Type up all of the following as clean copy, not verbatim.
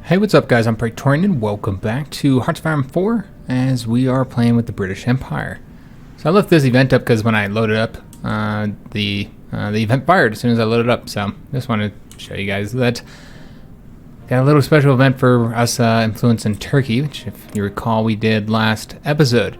Hey, what's up guys, I'm Praetorian and welcome back to HOI4 as we are playing with the British Empire. So I left this event up because when I loaded up, the event fired as soon as I loaded up, so just wanted to show you guys that. Got a little special event for us influence in Turkey, which if you recall we did last episode.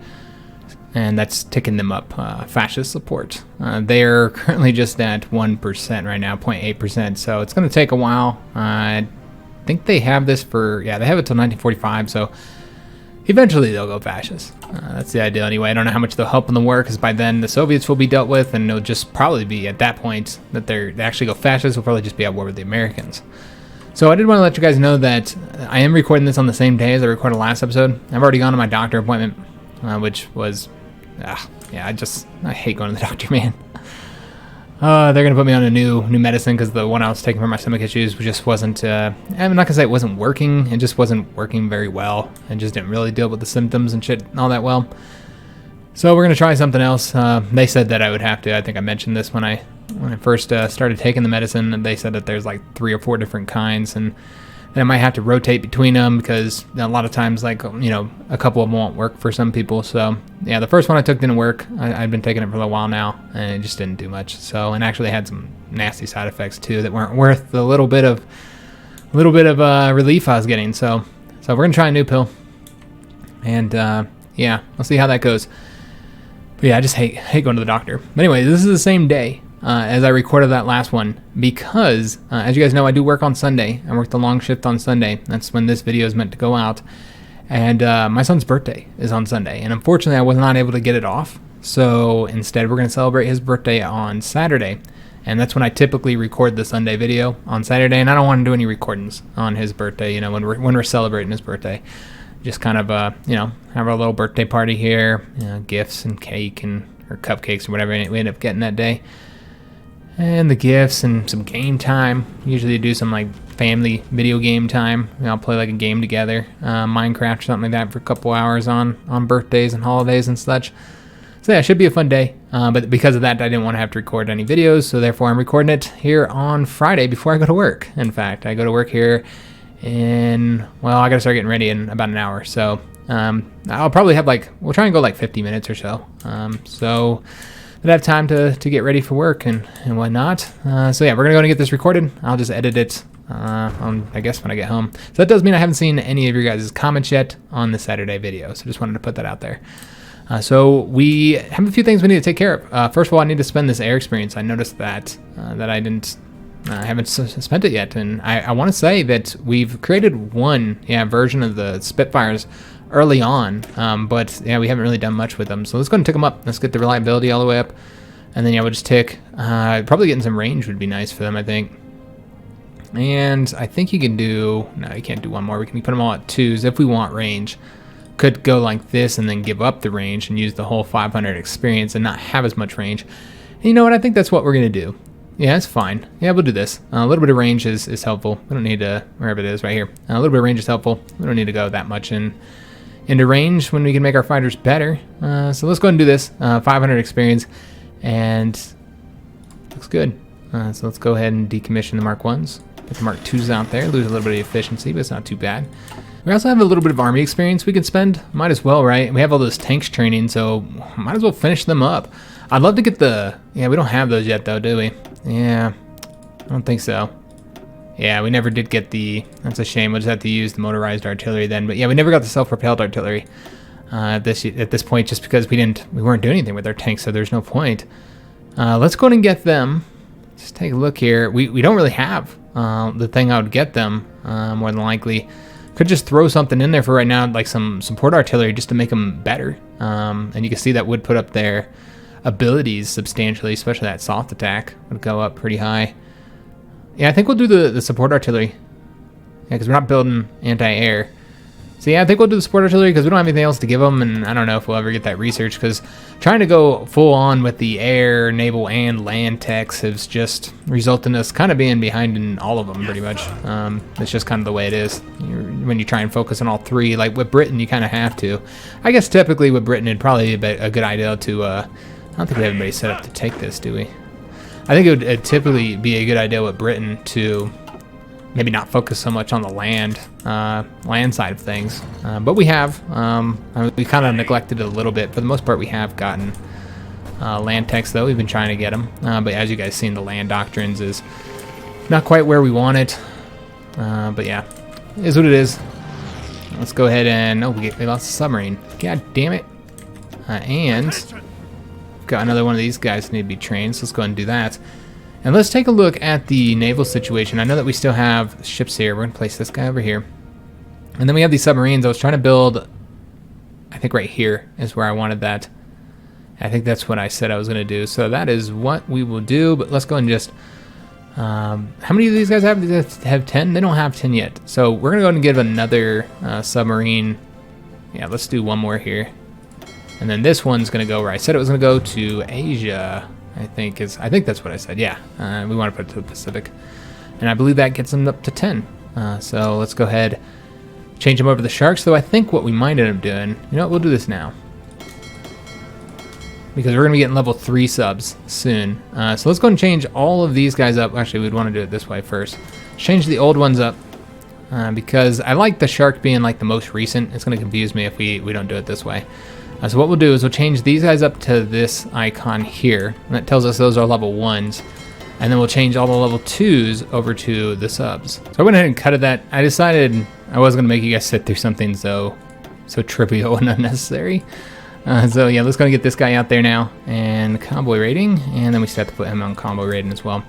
And that's ticking them up, fascist support. They're currently just at 1% right now, 0.8%, so it's going to take a while. I think they have this for, they have it till 1945, so eventually they'll go fascist. That's the idea anyway. I don't know how much they'll help in the war, because by then the Soviets will be dealt with, and it'll just probably be at that point that they actually go fascist. Will probably just be at war with the Americans. So I did want to let you guys know that I am recording this on the same day as I recorded last episode. I've already gone to my doctor appointment, which was, I hate going to the doctor, man. They're going to put me on a new medicine because the one I was taking for my stomach issues just wasn't, I'm not going to say it wasn't working, it just wasn't working very well, and just didn't really deal with the symptoms and shit all that well. So we're going to try something else. They said that I would have to, I think I mentioned this when I first started taking the medicine, and they said that there's like 3 or 4 different kinds, and I might have to rotate between them because a lot of times, like, you know, a couple of them won't work for some people. So yeah, the first one I took didn't work. I've been taking it for a while now, and it just didn't do much. So, and actually had some nasty side effects too that weren't worth the little bit of relief I was getting. So we're gonna try a new pill, and yeah, we'll see how that goes. But yeah, I just hate going to the doctor. But anyway, this is the same day as I recorded that last one because, as you guys know, I do work on Sunday. I work the long shift on Sunday. That's when this video is meant to go out. And my son's birthday is on Sunday. And unfortunately, I was not able to get it off. So instead, we're going to celebrate his birthday on Saturday. And that's when I typically record the Sunday video on Saturday. And I don't want to do any recordings on his birthday, you know, when we're celebrating his birthday. Just kind of, you know, have our little birthday party here, you know, gifts and cake or cupcakes or whatever we end up getting that day. And the gifts and some game time. Usually do some like family video game time. You know, I'll play like a game together, Minecraft or something like that for a couple hours on birthdays and holidays and such. So yeah, it should be a fun day. But because of that, I didn't want to have to record any videos, so therefore I'm recording it here on Friday before I go to work. In fact, I go to work here in, well, I gotta start getting ready in about an hour. So I'll probably have we'll try and go like 50 minutes or so. So I'd have time to get ready for work and whatnot. So yeah, we're gonna go and get this recorded. I'll just edit it I guess when I get home. So that does mean I haven't seen any of your guys' comments yet on the Saturday video. So just wanted to put that out there. So we have a few things we need to take care of. First of all, I need to spend this air experience. I noticed that I haven't spent it yet, and I want to say that we've created one version of the Spitfires early on, but yeah, we haven't really done much with them. So let's go and tick them up. Let's get the reliability all the way up, and then we'll just tick. Probably getting some range would be nice for them, I think. And I think you can do, no, you can't do one more. We can put them all at 2s if we want range. Could go like this and then give up the range and use the whole 500 experience and not have as much range. And you know what? I think that's what we're gonna do. Yeah, it's fine. Yeah, we'll do this. A little bit of range is helpful. We don't need to, wherever it is, right here. A little bit of range is helpful. We don't need to go that much into range when we can make our fighters better. So let's go ahead and do this. 500 experience, and looks good. So let's go ahead and decommission the Mark 1s. Put the Mark 2s out there. Lose a little bit of efficiency, but it's not too bad. We also have a little bit of army experience we can spend. Might as well, right? We have all those tanks training, so might as well finish them up. I'd love to get the, we don't have those yet though, do we? Yeah, I don't think so. Yeah, we never did get that's a shame. We'll just have to use the motorized artillery then. But yeah, we never got the self-propelled artillery at this point, just because we weren't doing anything with our tanks, so there's no point. Let's go ahead and get them. Just take a look here. We don't really have the thing I would get them, more than likely. Could just throw something in there for right now, like some support artillery, just to make them better. And you can see that would put up their abilities substantially, especially that soft attack would go up pretty high. Yeah, I think we'll do the support artillery. Yeah, because we're not building anti-air. So yeah, I think we'll do the support artillery because we don't have anything else to give them, and I don't know if we'll ever get that research, because trying to go full on with the air, naval, and land techs has just resulted in us kind of being behind in all of them pretty much. It's just kind of the way it is. When you try and focus on all 3, like with Britain, you kind of have to. I guess typically with Britain, it'd probably be a good idea to, I don't think we have anybody set up to take this, do we? I think it would typically be a good idea with Britain to maybe not focus so much on the land side of things. But we have. We kind of neglected it a little bit. For the most part, we have gotten land techs, though. We've been trying to get them. But as you guys seen, the land doctrines is not quite where we want it. But yeah, it is what it is. Let's go ahead and... Oh, we lost a submarine. God damn it. And we've got another one of these guys that need to be trained, so let's go ahead and do that. And let's take a look at the naval situation. I know that we still have ships here. We're going to place this guy over here. And then we have these submarines. I was trying to build... I think right here is where I wanted that. I think that's what I said I was going to do. So that is what we will do, but let's go and just... how many of these guys have? They have 10? They don't have 10 yet. So we're going to go ahead and give another submarine. Yeah, let's do one more here. And then this one's going to go where I said it was going to go, to Asia, I think that's what I said. Yeah, we want to put it to the Pacific. And I believe that gets them up to 10. So let's go ahead, change them over to the Sharks. Though I think what we might end up doing, you know what, we'll do this now. Because we're going to be getting level 3 subs soon. So let's go and change all of these guys up. Actually, we'd want to do it this way first. Change the old ones up. Because I like the Shark being like the most recent. It's going to confuse me if we don't do it this way. So what we'll do is we'll change these guys up to this icon here. And that tells us those are level 1s. And then we'll change all the level 2s over to the subs. So I went ahead and cut that. I decided I wasn't going to make you guys sit through something so trivial and unnecessary. So yeah, let's go and get this guy out there now, and convoy rating, and then we still have to put him on convoy rating as well.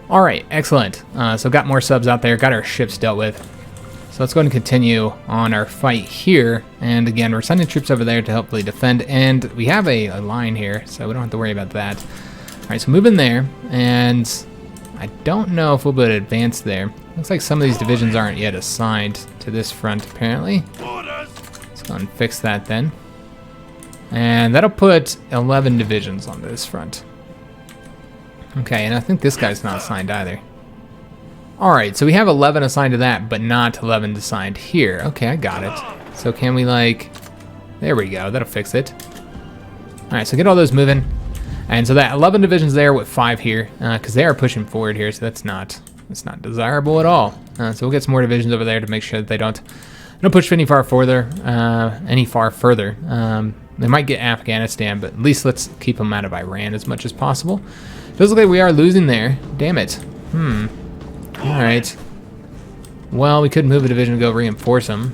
All right, excellent. So got more subs out there, got our ships dealt with. So let's go ahead and continue on our fight here. And again, we're sending troops over there to hopefully defend, and we have a line here, so we don't have to worry about that. All right, so move in there, and I don't know if we'll be able to advance there. Looks like some of these divisions aren't yet assigned to this front, apparently. Let's go and fix that then. And that'll put 11 divisions on this front. Okay, and I think this guy's not assigned either. Alright, so we have 11 assigned to that, but not 11 assigned here. Okay, I got it. So can we like... There we go, that'll fix it. Alright, so get all those moving. And so that 11 divisions there with 5 here, because they are pushing forward here, so that's not desirable at all. So we'll get some more divisions over there to make sure that they don't push any far further. They might get Afghanistan, but at least let's keep them out of Iran as much as possible. Does look like we are losing there. Damn it. Alright. Well, we could move a division to go reinforce them.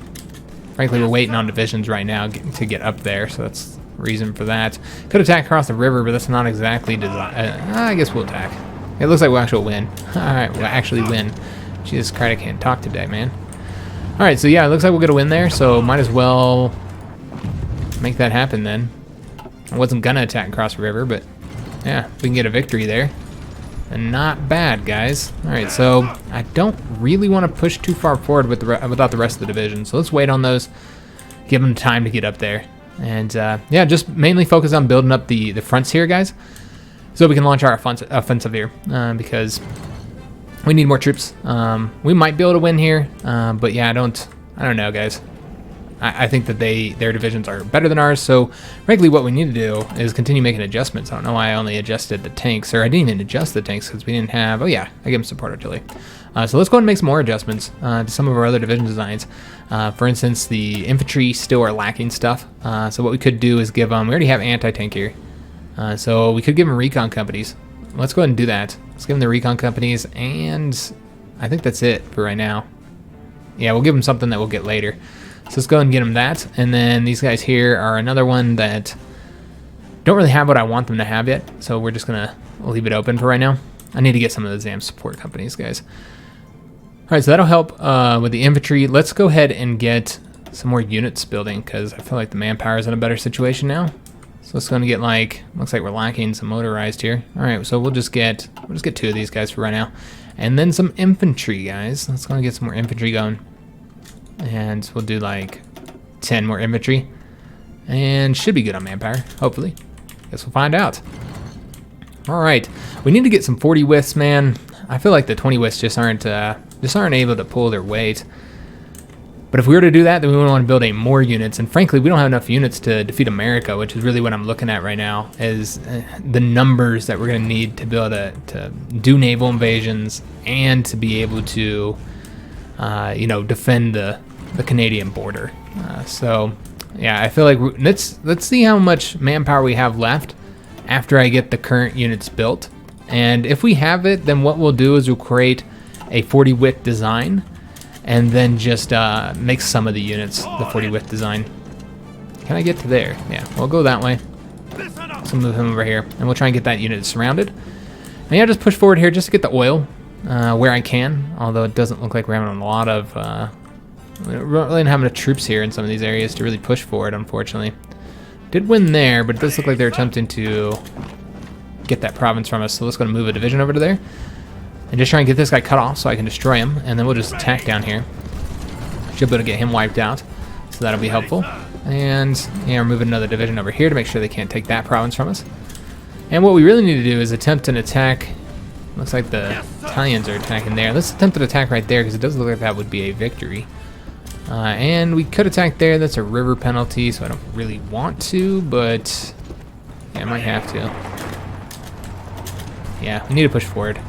Frankly, we're waiting on divisions right now to get up there, so that's the reason for that. Could attack across the river, but that's not exactly I guess we'll attack. It looks like we'll actually win. Alright, we'll actually win. Jesus Christ, I can't talk today, man. Alright, so yeah, it looks like we'll get a win there, so might as well make that happen then. I wasn't gonna attack across the river, but yeah, we can get a victory there. And not bad, guys. Alright, so I don't really want to push too far forward with without the rest of the division, so let's wait on those, give them time to get up there. And yeah, just mainly focus on building up the fronts here, guys, so we can launch our offensive here, because we need more troops. We might be able to win here, but yeah, I don't know, guys. I think that their divisions are better than ours, so frankly what we need to do is continue making adjustments. I don't know why I only adjusted the tanks, or I didn't even adjust the tanks because we didn't have, oh yeah, I gave them support artillery. So let's go ahead and make some more adjustments to some of our other division designs. For instance, the infantry still are lacking stuff, so what we could do is give them, we already have anti-tank here, so we could give them recon companies. Let's go ahead and do that. Let's give them the recon companies, and I think that's it for right now. Yeah, we'll give them something that we'll get later. So let's go ahead and get them that. And then these guys here are another one that don't really have what I want them to have yet. So we're just going to leave it open for right now. I need to get some of those damn support companies, guys. All right, so that'll help with the infantry. Let's go ahead and get some more units building, because I feel like the manpower is in a better situation now. So let's go and get, like, looks like we're lacking some motorized here. All right, so we'll just get 2 of these guys for right now. And then some infantry, guys. Let's go and get some more infantry going. And we'll do like 10 more infantry, and should be good on manpower, hopefully. Guess we'll find out. All right, we need to get some 40 withs, man. I feel like the 20 withs just aren't able to pull their weight. But if we were to do that, then we would want to build more units, and frankly, we don't have enough units to defeat America, which is really what I'm looking at right now, is the numbers that we're going to need to be able to do naval invasions and to be able to you know, defend the Canadian border. So yeah, I feel like let's see how much manpower we have left after I get the current units built. And if we have it, then what we'll do is we'll create a 40 width design and then just make some of the units the 40 width design. Can I get to there? Yeah, we'll go that way. So move him over here, and we'll try and get that unit surrounded. And yeah, just push forward here just to get the oil where I can, although it doesn't look like we're having a lot of, we're not really having enough troops here in some of these areas to really push forward, unfortunately. Did win there, but it does look like they're attempting to get that province from us, so let's go and move a division over to there. And just try and get this guy cut off so I can destroy him, and then we'll just attack down here. Should be able to get him wiped out, so that'll be helpful. And yeah, we're moving another division over here to make sure they can't take that province from us. And what we really need to do is attempt an attack. Looks like the Italians are attacking there. Let's attempt an attack right there because it does look like that would be a victory. And we could attack there. That's a river penalty, so I don't really want to, but yeah, I might have to. Yeah, we need to push forward.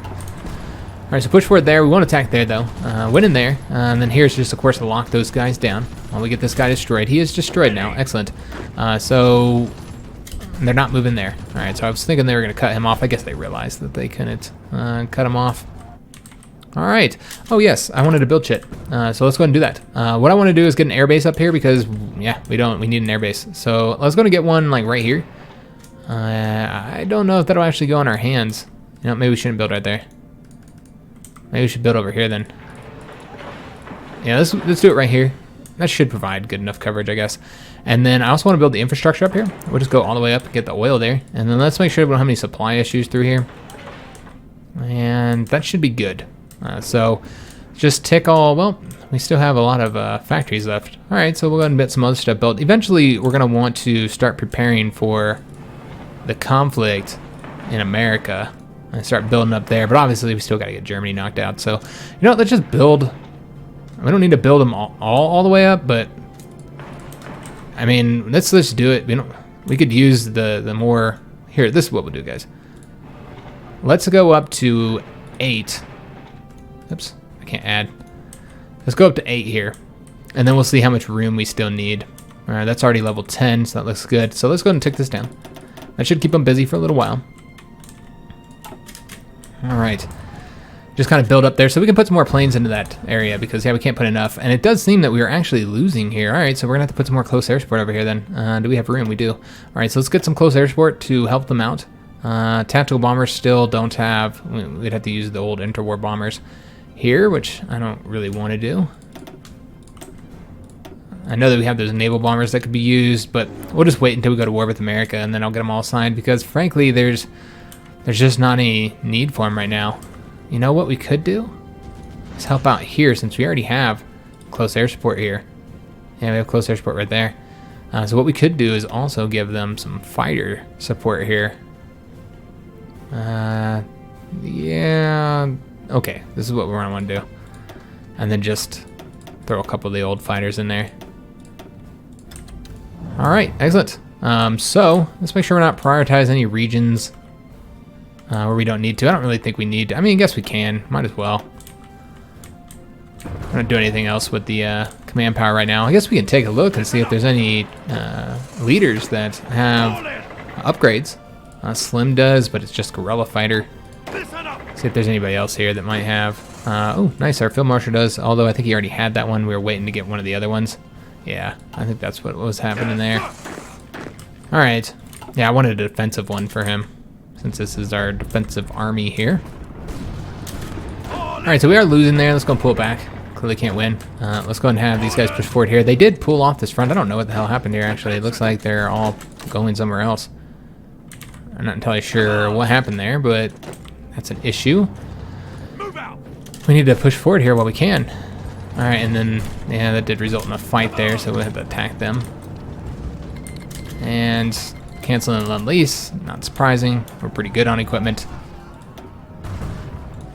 Alright, so push forward there. We won't attack there, though. Win in there. And then here's just, of course, to lock those guys down while we get this guy destroyed. He is destroyed now. Excellent. So they're not moving there. Alright, so I was thinking they were going to cut him off. I guess they realized that they couldn't cut him off. Alright. Oh, yes. I wanted to build shit. So let's go ahead and do that. What I want to do is get an airbase up here because, yeah, we need an airbase. So let's go and get one, like, right here. I don't know if that'll actually go in our hands. You know, maybe we shouldn't build right there. Maybe we should build over here then. Yeah, let's do it right here. That should provide good enough coverage, I guess. And then I also want to build the infrastructure up here. We'll just go all the way up and get the oil there. And then let's make sure we don't have any supply issues through here. And that should be good. So just tick all, well, we still have a lot of factories left. All right, so we'll go ahead and get some other stuff built. Eventually, we're going to want to start preparing for the conflict in America. And start building up there, but obviously we still got to get Germany knocked out. So, you know what, let's just build. We don't need to build them all the way up, but I mean, let's do it. We could use the more here. This is what we'll do, guys. Let's go up to 8. Oops, I can't add. Let's go up to 8 here, and then we'll see how much room we still need. All right, that's already level 10, so that looks good. So let's go ahead and tick this down. That should keep them busy for a little while. All right, just kind of build up there so we can put some more planes into that area because, yeah, we can't put enough. And it does seem that we are actually losing here. All right, so we're going to have to put some more close air support over here then. Do we have room? We do. All right, so let's get some close air support to help them out. Tactical bombers still don't have, we'd have to use the old interwar bombers here, which I don't really want to do. I know that we have those naval bombers that could be used, but we'll just wait until we go to war with America, and then I'll get them all signed because, frankly, there's just not any need for them right now. You know what we could do? Let's help out here since we already have close air support here. Yeah, we have close air support right there. So what we could do is also give them some fighter support here. Yeah, okay, this is what we're gonna want to do. And then just throw a couple of the old fighters in there. All right, excellent. So let's make sure we're not prioritizing any regions where we don't need to. I don't really think we need to. I mean, I guess we can. Might as well. I don't do anything else with the command power right now. I guess we can take a look and see if there's any leaders that have upgrades. Slim does, but it's just guerrilla fighter. See if there's anybody else here that might have. Oh, nice. Our field marshal does. Although I think he already had that one. We were waiting to get one of the other ones. Yeah, I think that's what was happening there. All right. Yeah, I wanted a defensive one for him, since this is our defensive army here. All right, so we are losing there. Let's go and pull it back. Clearly can't win. Let's go and have these guys push forward here. They did pull off this front. I don't know what the hell happened here, actually. It looks like they're all going somewhere else. I'm not entirely sure what happened there, but that's an issue. We need to push forward here while we can. All right, and then, yeah, that did result in a fight there, so we have to attack them. And canceling the Lend Lease, not surprising. We're pretty good on equipment.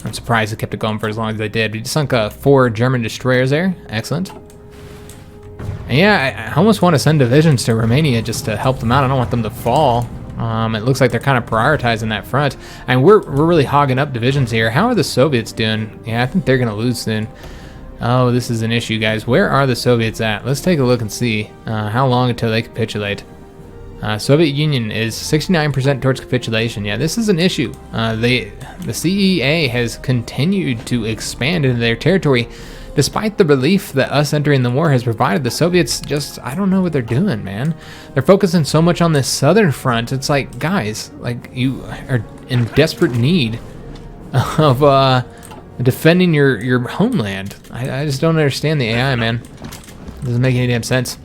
I'm surprised it kept it going for as long as they did. We sunk 4 German destroyers there. Excellent. And yeah, I almost want to send divisions to Romania just to help them out. I don't want them to fall. It looks like they're kind of prioritizing that front. And we're really hogging up divisions here. How are the Soviets doing? Yeah, I think they're going to lose soon. Oh, this is an issue, guys. Where are the Soviets at? Let's take a look and see how long until they capitulate. Soviet Union is 69% towards capitulation. Yeah, this is an issue. The CEA has continued to expand into their territory, despite the relief that us entering the war has provided. The Soviets just, I don't know what they're doing, man. They're focusing so much on this southern front. It's like, guys, like, you are in desperate need of defending your homeland. I just don't understand the AI, man. It doesn't make any damn sense.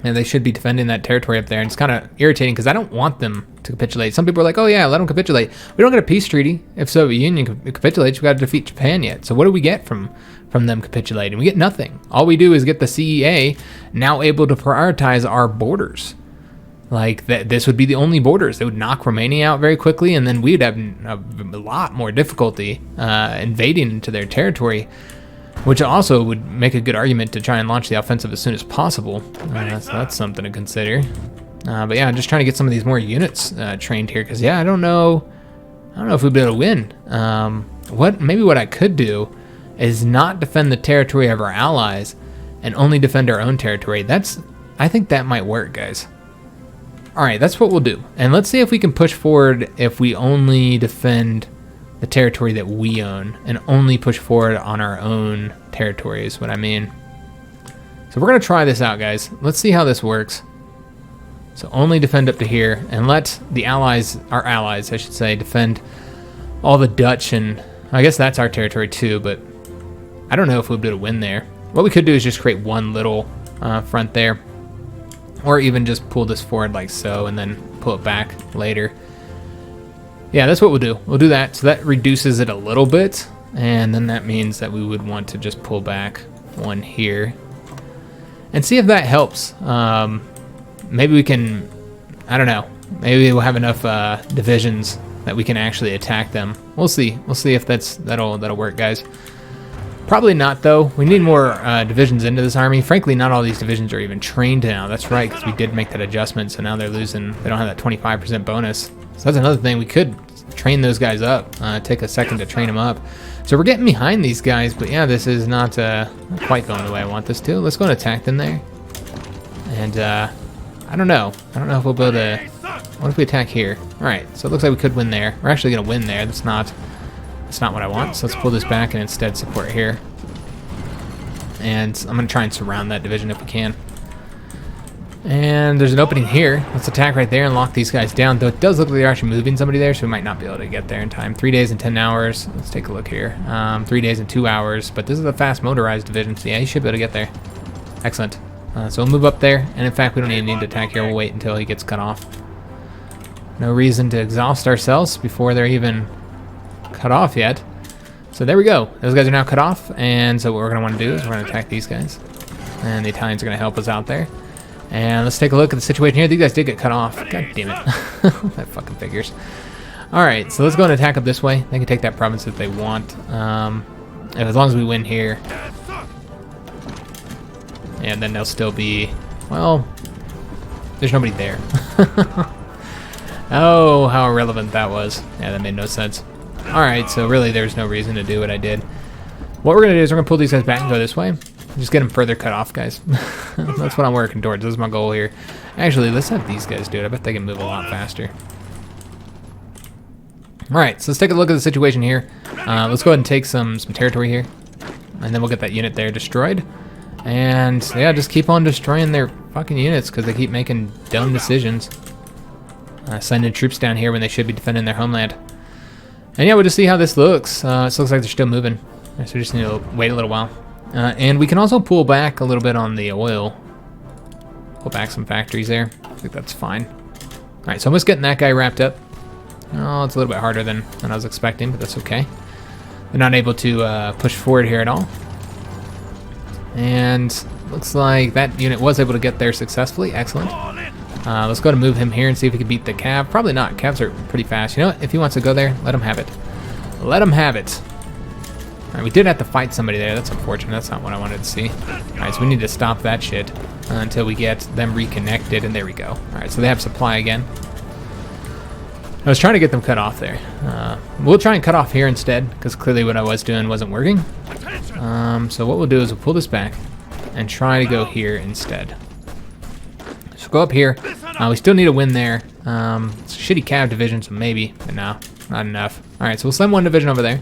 And they should be defending that territory up there. And it's kind of irritating because I don't want them to capitulate. Some people are like, oh yeah, let them capitulate. We don't get a peace treaty if Soviet Union capitulates. We've got to defeat Japan yet. So what do we get from them capitulating? We get nothing. All we do is get the CEA now able to prioritize our borders. Like, this would be the only borders. They would knock Romania out very quickly, and then we'd have a lot more difficulty invading into their territory, which also would make a good argument to try and launch the offensive as soon as possible. So that's something to consider. But yeah, I'm just trying to get some of these more units trained here, because yeah, I don't know if we'd be able to win. Maybe what I could do is not defend the territory of our allies and only defend our own territory. I think that might work, guys. All right, that's what we'll do. And let's see if we can push forward if we only defend the territory that we own and only push forward on our own territory is what I mean. So we're gonna try this out, guys. Let's see how this works. So only defend up to here and let the allies, our allies, I should say, defend all the Dutch, and I guess that's our territory too, but I don't know if we'll be able to win there. What we could do is just create one little front there, or even just pull this forward like so and then pull it back later. Yeah, that's what we'll do. We'll do that. So that reduces it a little bit, and then that means that we would want to just pull back one here and see if that helps. Maybe we can, I don't know, maybe we'll have enough divisions that we can actually attack them. We'll see. We'll see if that'll work, guys. Probably not, though. We need more divisions into this army. Frankly, not all these divisions are even trained now. That's right, because we did make that adjustment, so now they're losing. They don't have that 25% bonus. So that's another thing. We could train those guys up. Take a second to train them up. So we're getting behind these guys, but yeah, this is not quite going the way I want this to. Let's go and attack them there. And I don't know. I don't know if we'll be able to. What if we attack here? All right. So it looks like we could win there. We're actually going to win there. That's not what I want. So let's pull this back and instead support here. And I'm going to try and surround that division if we can. And there's an opening here. Let's attack right there and lock these guys down. Though it does look like they're actually moving somebody there, so we might not be able to get there in time. 3 days and 10 hours. Let's take a look here. 3 days and 2 hours. But this is a fast motorized division, so yeah, you should be able to get there. Excellent. So we'll move up there. And in fact, we don't even need to attack here. We'll wait until he gets cut off. No reason to exhaust ourselves before they're even cut off yet. So there we go. Those guys are now cut off. And so what we're going to want to do is we're going to attack these guys. And the Italians are going to help us out there. And let's take a look at the situation here. These guys did get cut off. God damn it. That fucking figures. Alright, so let's go and attack up this way. They can take that province if they want. And as long as we win here. And then they'll still be... Well, there's nobody there. Oh, how irrelevant that was. Yeah, that made no sense. Alright, so really there's no reason to do what I did. What we're going to do is we're going to pull these guys back and go this way. Just get them further cut off, guys. That's what I'm working towards. This is my goal here. Actually, let's have these guys do it. I bet they can move a lot faster. Alright, so let's take a look at the situation here. Let's go ahead and take some territory here. And then we'll get that unit there destroyed. And yeah, just keep on destroying their fucking units because they keep making dumb decisions. Sending troops down here when they should be defending their homeland. And yeah, we'll just see how this looks. This looks like they're still moving. So we just need to wait a little while. And we can also pull back a little bit on the oil. Pull back some factories there. I think that's fine. Alright, so I'm just getting that guy wrapped up. Oh, it's a little bit harder than I was expecting, but that's okay. They're not able to push forward here at all. And looks like that unit was able to get there successfully. Excellent. Let's go to move him here and see if we can beat the Cav. Probably not. Cavs are pretty fast. You know what? If he wants to go there, let him have it. Let him have it. Alright, we did have to fight somebody there. That's unfortunate. That's not what I wanted to see. Alright, so we need to stop that shit until we get them reconnected, and there we go. Alright, so they have supply again. I was trying to get them cut off there. We'll try and cut off here instead, because clearly what I was doing wasn't working. So what we'll do is we'll pull this back and try to go here instead. So go up here. We still need a win there. It's a shitty cav division, so maybe, but no, not enough. All right, so we'll send one division over there.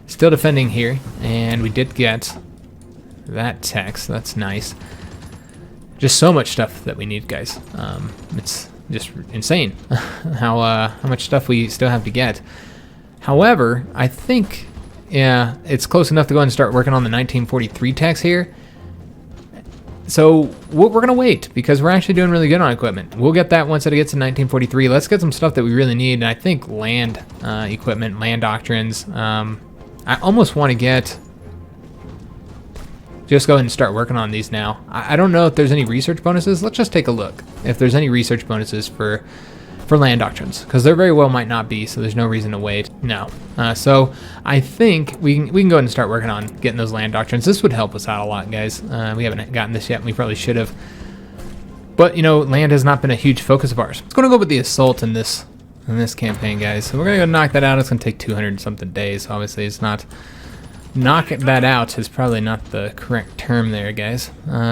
Still defending here, and we did get that tech, so that's nice. Just so much stuff that we need, guys. It's just insane how much stuff we still have to get. However, I think, yeah, it's close enough to go ahead and start working on the 1943 techs here. So we're going to wait because we're actually doing really good on equipment. We'll get that once it gets to 1943. Let's get some stuff that we really need. And I think land equipment, land doctrines. I almost want to get... Just go ahead and start working on these now. I don't know if there's any research bonuses. Let's just take a look if there's any research bonuses for land doctrines, because there very well might not be, so there's no reason to wait. No. So I think we can go ahead and start working on getting those land doctrines. This would help us out a lot, guys. We haven't gotten this yet, and we probably should have. But, you know, land has not been a huge focus of ours. It's going to go with the assault in this campaign, guys. So we're going to go knock that out. It's going to take 200 and something days. Obviously, it's not... Knock that out is probably not the correct term there, guys.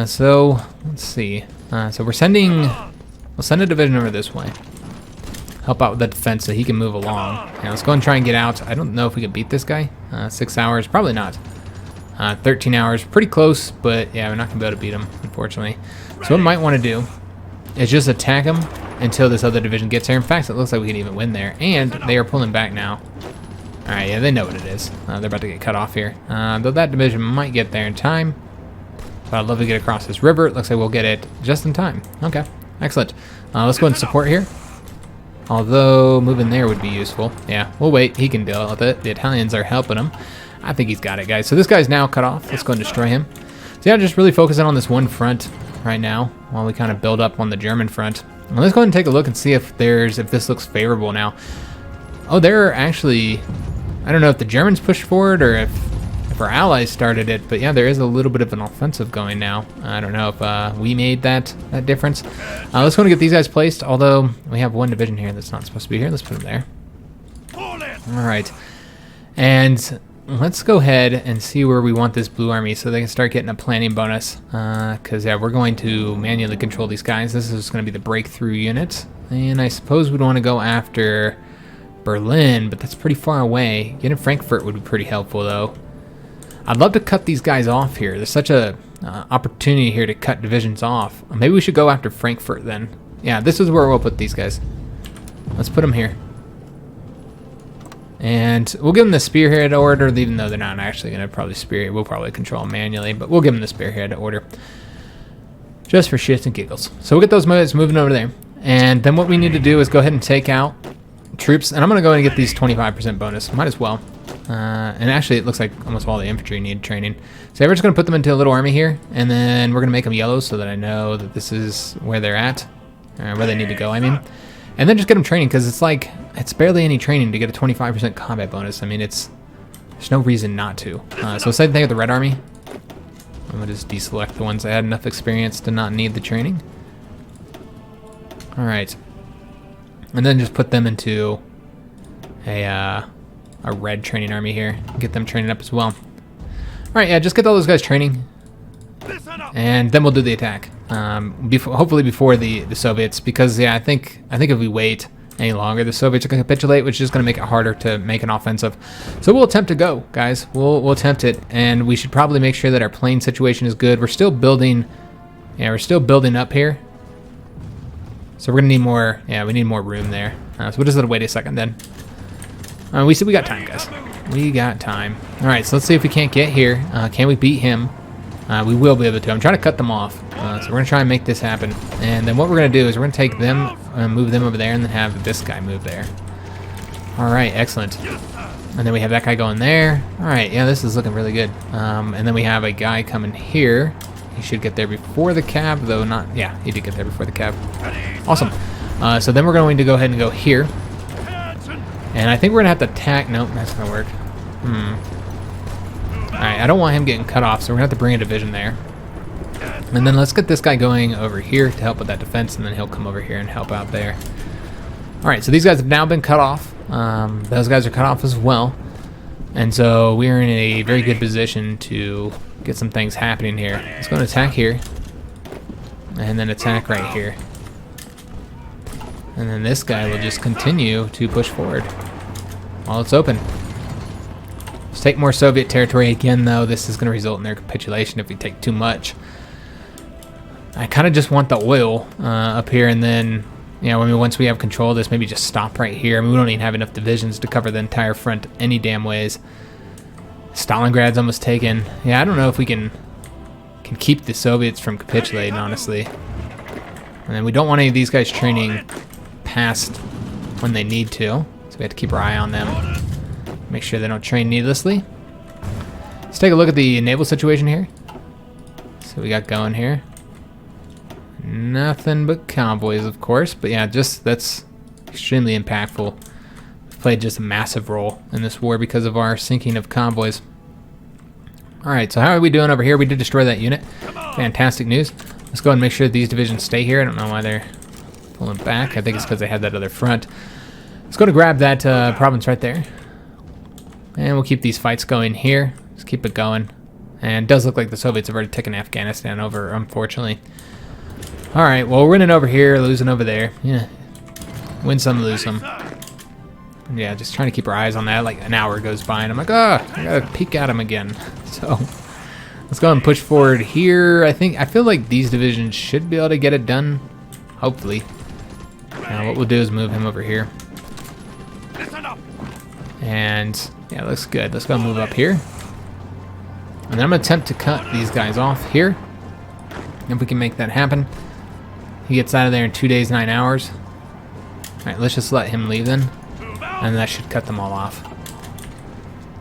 So let's see. So we'll send a division over this way. Help out with the defense so he can move along. Yeah, let's go and try and get out. I don't know if we can beat this guy. 6 hours, probably not. 13 hours, pretty close, but yeah, we're not gonna be able to beat him, unfortunately. So what we might want to do is just attack him until this other division gets here. In fact, it looks like we can even win there, and they are pulling back now. Alright, yeah, they know what it is. They're about to get cut off here. Though that division might get there in time. But I'd love to get across this river. It looks like we'll get it just in time. Okay, excellent. Let's go ahead and support here. Although, moving there would be useful. Yeah, we'll wait. He can deal with it. The Italians are helping him. I think he's got it, guys. So this guy's now cut off. Let's go and destroy him. So yeah, just really focusing on this one front right now while we kind of build up on the German front. Well, let's go ahead and take a look and see if this looks favorable now. Oh, they're actually... I don't know if the Germans pushed forward or if our allies started it, but yeah, there is a little bit of an offensive going now. I don't know if we made that difference. Let's go and get these guys placed, although we have one division here that's not supposed to be here. Let's put them there. All right. And let's go ahead and see where we want this blue army so they can start getting a planning bonus. Because, yeah, we're going to manually control these guys. This is going to be the breakthrough unit. And I suppose we'd want to go after... Berlin, but that's pretty far away. Getting Frankfurt would be pretty helpful, though. I'd love to cut these guys off here. There's such a opportunity here to cut divisions off. Maybe we should go after Frankfurt then. Yeah, this is where we'll put these guys. Let's put them here. And we'll give them the spearhead order, even though they're not actually going to probably spearhead. We'll probably control them manually, but we'll give them the spearhead order. Just for shits and giggles. So we'll get those guys moving over there. And then what we need to do is go ahead and take out troops, and I'm going to go ahead and get these 25% bonus. Might as well. And actually, it looks like almost all the infantry need training. So we're just going to put them into a little army here, and then we're going to make them yellow so that I know that this is where they're at, or where they need to go, I mean. And then just get them training, because it's barely any training to get a 25% combat bonus. I mean, there's no reason not to. So same thing with the Red Army. I'm going to just deselect the ones that had enough experience to not need the training. All right. And then just put them into a red training army here. Get them training up as well. All right, yeah, just get all those guys training, and then we'll do the attack. Hopefully before the Soviets, because yeah, I think if we wait any longer, the Soviets are going to capitulate, which is going to make it harder to make an offensive. So we'll attempt to go, guys. We'll attempt it, and we should probably make sure that our plane situation is good. We're still building. Yeah, we're still building up here. So we're gonna need more. Yeah, we need more room there. So we'll just let it wait a second then. We got time, guys. We got time. All right, so let's see if we can't get here. Can we beat him? We will be able to. I'm trying to cut them off. So we're gonna try and make this happen. And then what we're gonna do is we're gonna take them and move them over there, and then have this guy move there. All right, excellent. And then we have that guy going there. All right, yeah, this is looking really good. And then we have a guy coming here. He should get there before the cab, though not... Yeah, he did get there before the cab. Awesome. So then we're going to go ahead and go here. And I think we're going to have to attack... Nope, that's going to work. Alright, I don't want him getting cut off, so we're going to have to bring a division there. And then let's get this guy going over here to help with that defense, and then he'll come over here and help out there. Alright, so these guys have now been cut off. Those guys are cut off as well. And so we're in a very good position to get some things happening here. Let's go and attack here. And then attack right here. And then this guy will just continue to push forward while it's open. Let's take more Soviet territory again, though. This is going to result in their capitulation if we take too much. I kind of just want the oil up here, and then, you know, once we have control of this, maybe just stop right here. I mean, we don't even have enough divisions to cover the entire front any damn ways. Stalingrad's almost taken. Yeah, I don't know if we can keep the Soviets from capitulating, honestly. And then we don't want any of these guys training past when they need to, so we have to keep our eye on them. Make sure they don't train needlessly. Let's take a look at the naval situation here. So we got going here. Nothing but convoys, of course, but yeah, just that's extremely impactful. We've played just a massive role in this war because of our sinking of convoys. Alright, so how are we doing over here? We did destroy that unit. Fantastic news. Let's go and make sure these divisions stay here. I don't know why they're pulling back. I think it's because they had that other front. Let's go to grab that province right there. And we'll keep these fights going here. Just keep it going. And it does look like the Soviets have already taken Afghanistan over, unfortunately. Alright, well, we're winning over here, losing over there. Yeah. Win some, lose some. Yeah, just trying to keep our eyes on that. Like an hour goes by, and I'm like, I gotta peek at them again. So, let's go and push forward here. I feel like these divisions should be able to get it done. Hopefully. Now, what we'll do is move him over here. And, yeah, looks good. Let's go move up here. And then I'm gonna attempt to cut these guys off here. If we can make that happen. He gets out of there in 2 days, 9 hours. Alright, let's just let him leave then. And that should cut them all off.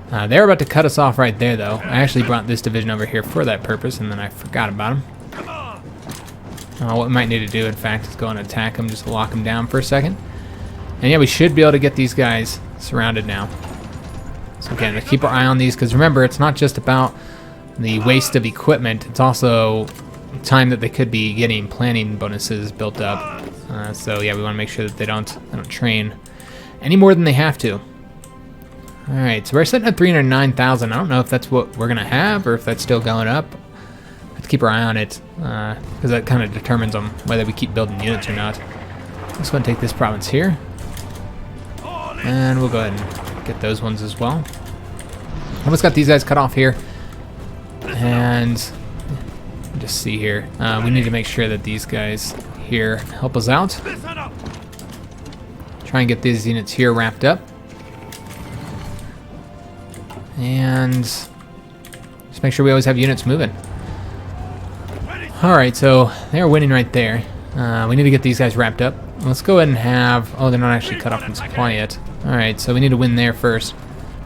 They're about to cut us off right there, though. I actually brought this division over here for that purpose, and then I forgot about him. What we might need to do, in fact, is go and attack him, just lock him down for a second. And yeah, we should be able to get these guys surrounded now. So again, let's keep our eye on these, because remember, it's not just about the waste of equipment, it's also time that they could be getting planning bonuses built up. So yeah, we want to make sure that they don't train any more than they have to. Alright, so we're sitting at 309,000. I don't know if that's what we're going to have or if that's still going up. Have to keep our eye on it because that kind of determines on whether we keep building units or not. Let's go and take this province here. And we'll go ahead and get those ones as well. Almost got these guys cut off here. And just see here. We need to make sure that these guys here help us out. Try and get these units here wrapped up. And just make sure we always have units moving. Alright, so they're winning right there. We need to get these guys wrapped up. Let's go ahead and have... Oh, they're not actually cut off from supply yet. Alright, so we need to win there first.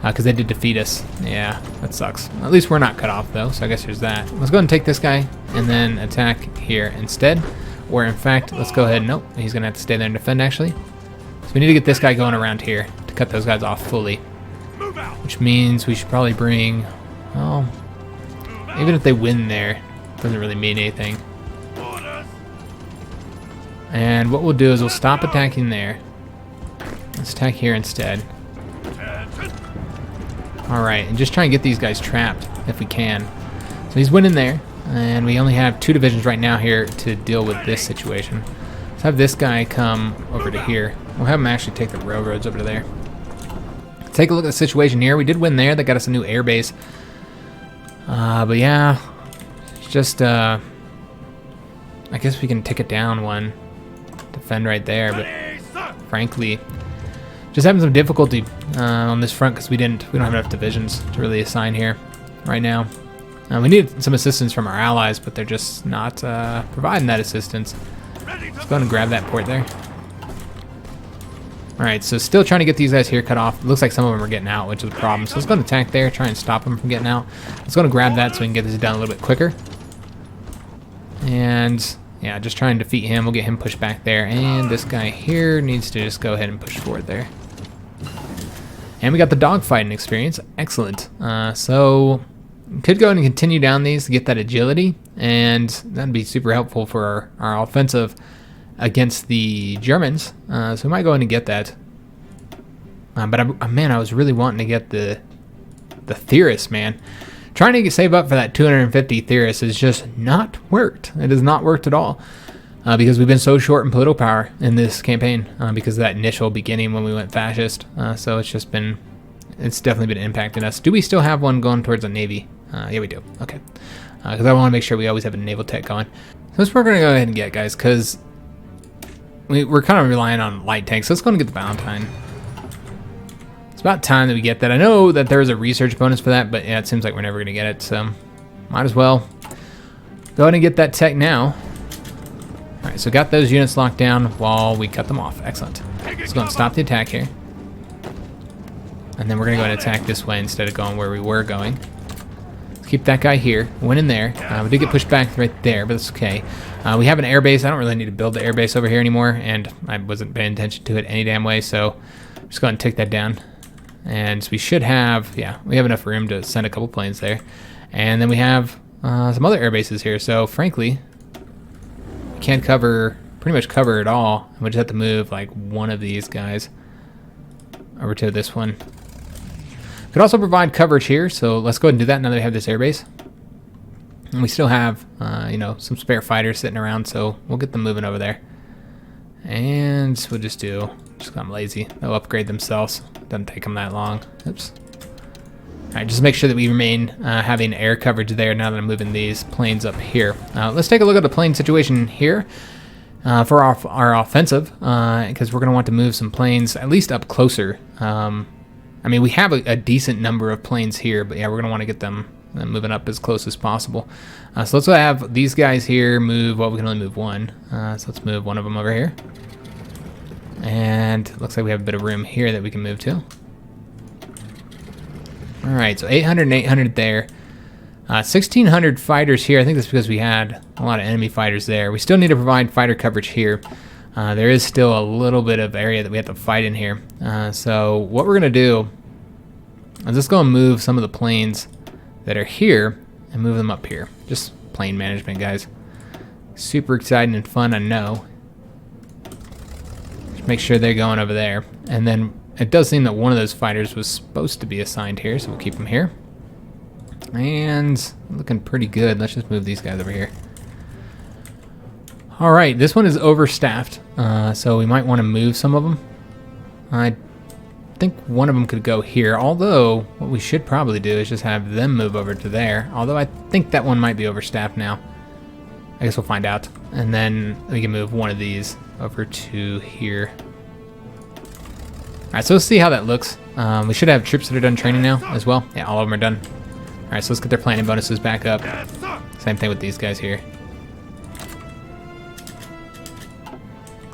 Because they did defeat us. Yeah, that sucks. At least we're not cut off, though, so I guess there's that. Let's go ahead and take this guy and then attack here instead. Or, in fact, let's go ahead... Nope, he's going to have to stay there and defend, actually. So we need to get this guy going around here to cut those guys off fully. Which means we should probably bring... Oh, even if they win there, it doesn't really mean anything. And what we'll do is we'll stop attacking there. Let's attack here instead. Alright, and just try and get these guys trapped if we can. So he's winning there, and we only have 2 divisions right now here to deal with this situation. Let's have this guy come over to here. We'll have him actually take the railroads over to there. Take a look at the situation here. We did win there. That got us a new airbase. But yeah, it's just, I guess we can take it down one. Defend right there, but frankly, just having some difficulty on this front because we don't have enough divisions to really assign here right now. We need some assistance from our allies, but they're just not providing that assistance. Let's go ahead and grab that port there. Alright, so still trying to get these guys here cut off. It looks like some of them are getting out, which is a problem. So let's go and attack there, try and stop them from getting out. Let's go and grab that so we can get this done a little bit quicker. And yeah, just try and defeat him. We'll get him pushed back there. And this guy here needs to just go ahead and push forward there. And we got the dogfighting experience. Excellent. So could go ahead and continue down these to get that agility. And that'd be super helpful for our offensive against the Germans. So we might go in and get that. But man, I was really wanting to get the Theorists, man. Trying to save up for that 250 Theorists has just not worked. It has not worked at all. Because we've been so short in political power in this campaign because of that initial beginning when we went fascist. So it's definitely been impacting us. Do we still have one going towards the Navy? Yeah, we do. Okay. Because I want to make sure we always have a naval tech going. So that's what we're going to go ahead and get, guys, because we're kind of relying on light tanks. So let's go and get the Valentine. It's about time that we get that. I know that there is a research bonus for that, but yeah, it seems like we're never going to get it. So might as well go ahead and get that tech now. All right, so got those units locked down while we cut them off. Excellent. Let's go and stop the attack here. And then we're going to go and attack this way instead of going where we were going. Let's keep that guy here. Went in there. We did get pushed back right there, but that's okay. We have an airbase. I don't really need to build the airbase over here anymore, and I wasn't paying attention to it any damn way, so just go ahead and take that down. And we should have, yeah, we have enough room to send a couple planes there. And then we have some other air bases here, so frankly, we can't pretty much cover it all. We just have to move like one of these guys over to this one. Could also provide coverage here, so let's go ahead and do that now that we have this airbase. And we still have, you know, some spare fighters sitting around, so we'll get them moving over there. And we'll just because I'm lazy. They'll upgrade themselves. Doesn't take them that long. Oops. All right, just make sure that we remain having air coverage there now that I'm moving these planes up here. Let's take a look at the plane situation here for our offensive, because we're going to want to move some planes at least up closer. I mean, we have a decent number of planes here, but yeah, we're going to want to get them moving up as close as possible. So let's have these guys here move. Well, we can only move one. So let's move one of them over here. And looks like we have a bit of room here that we can move to. All right, so 800 and 800 there. 1,600 fighters here. I think that's because we had a lot of enemy fighters there. We still need to provide fighter coverage here. There is still a little bit of area that we have to fight in here. So what we're going to do is just go and move some of the planes that are here and move them up here. Just plane management, guys. Super exciting and fun, I know. Just make sure they're going over there. And then it does seem that one of those fighters was supposed to be assigned here, so we'll keep them here. And looking pretty good. Let's just move these guys over here. All right, this one is overstaffed, so we might want to move some of them. I think one of them could go here, although what we should probably do is just have them move over to there, although I think that one might be overstaffed now. I guess we'll find out. And then we can move one of these over to here. All right, so let's see how that looks. We should have troops that are done training now as well. Yeah, all of them are done. All right, so let's get their planning bonuses back up. Same thing with these guys here.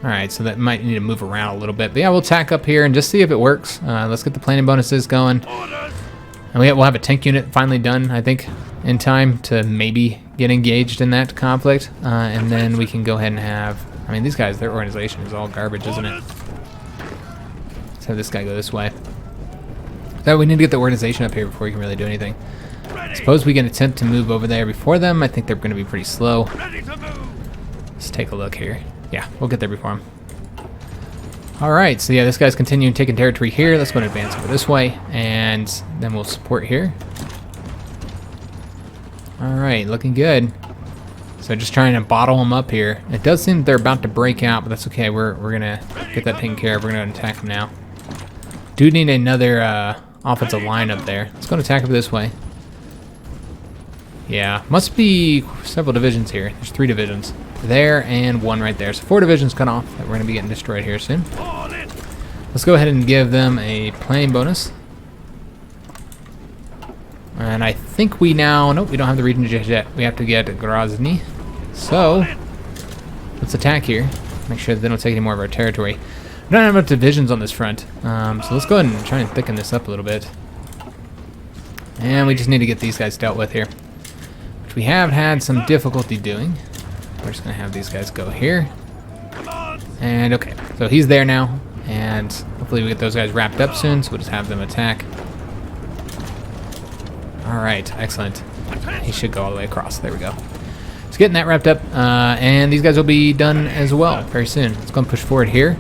All right, so that might need to move around a little bit. But yeah, we'll tack up here and just see if it works. Let's get the planning bonuses going. And we'll have a tank unit finally done, I think, in time to maybe get engaged in that conflict. And then we can go ahead and have... I mean, these guys, their organization is all garbage, isn't it? Let's have this guy go this way. So we need to get the organization up here before we can really do anything. I suppose we can attempt to move over there before them. I think they're going to be pretty slow. Let's take a look here. Yeah, we'll get there before him. All right, so yeah, this guy's continuing taking territory here. Let's go and advance over this way, and then we'll support here. All right, looking good. So just trying to bottle them up here. It does seem that they're about to break out, but that's okay. We're gonna get that taken care of. We're gonna attack them now. Do need another offensive line up there. Let's go and attack them this way. Yeah, must be several divisions here. There's 3 divisions. There and 1 right there. So 4 divisions cut off that we're going to be getting destroyed here soon. Let's go ahead and give them a plane bonus. And I think we now... Nope, we don't have the region just yet. We have to get Grozny. So, let's attack here. Make sure that they don't take any more of our territory. We don't have enough divisions on this front. So let's go ahead and try and thicken this up a little bit. And we just need to get these guys dealt with here. Which we have had some difficulty doing. We're just going to have these guys go here. And okay, so he's there now. And hopefully we get those guys wrapped up soon, so we'll just have them attack. All right, excellent. He should go all the way across. There we go. Let's getting that wrapped up, and these guys will be done as well very soon. Let's go and push forward here.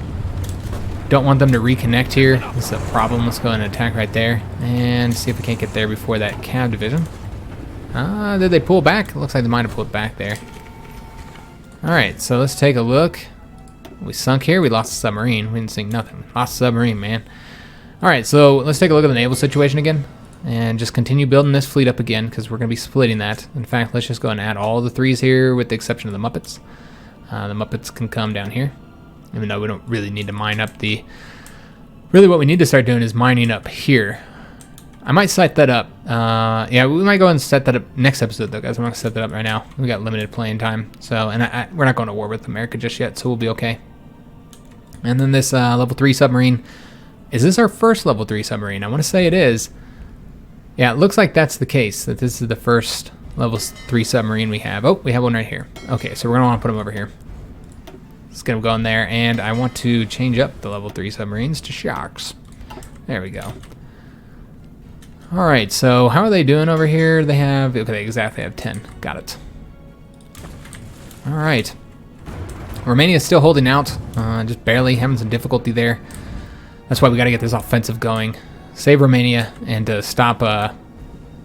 Don't want them to reconnect here. This is a problem. Let's go and attack right there and see if we can't get there before that cav division. Did they pull back? Looks like they might have pulled back there. Alright, so let's take a look. We sunk here. We lost the submarine. We didn't sink nothing. Lost the submarine, man. Alright, so let's take a look at the naval situation again and just continue building this fleet up again because we're going to be splitting that. In fact, let's just go and add all the 3s here with the exception of the Muppets. The Muppets can come down here. Even though we don't really need to mine up the... Really what we need to start doing is mining up here. I might set that up. Yeah, we might go and set that up next episode though, guys. I'm not going to set that up right now. We got limited playing time. So, and we're not going to war with America just yet, so we'll be okay. And then this level 3 submarine. Is this our first level 3 submarine? I want to say it is. Yeah, it looks like that's the case, that this is the first level 3 submarine we have. Oh, we have one right here. Okay, so we're going to want to put them over here. Let's get them going there, and I want to change up the level 3 submarines to Sharks. There we go. Alright, so how are they doing over here? They have, okay, they exactly have 10. Got it. Alright. Romania's still holding out, just barely, having some difficulty there. That's why we got to get this offensive going. Save Romania, and to stop,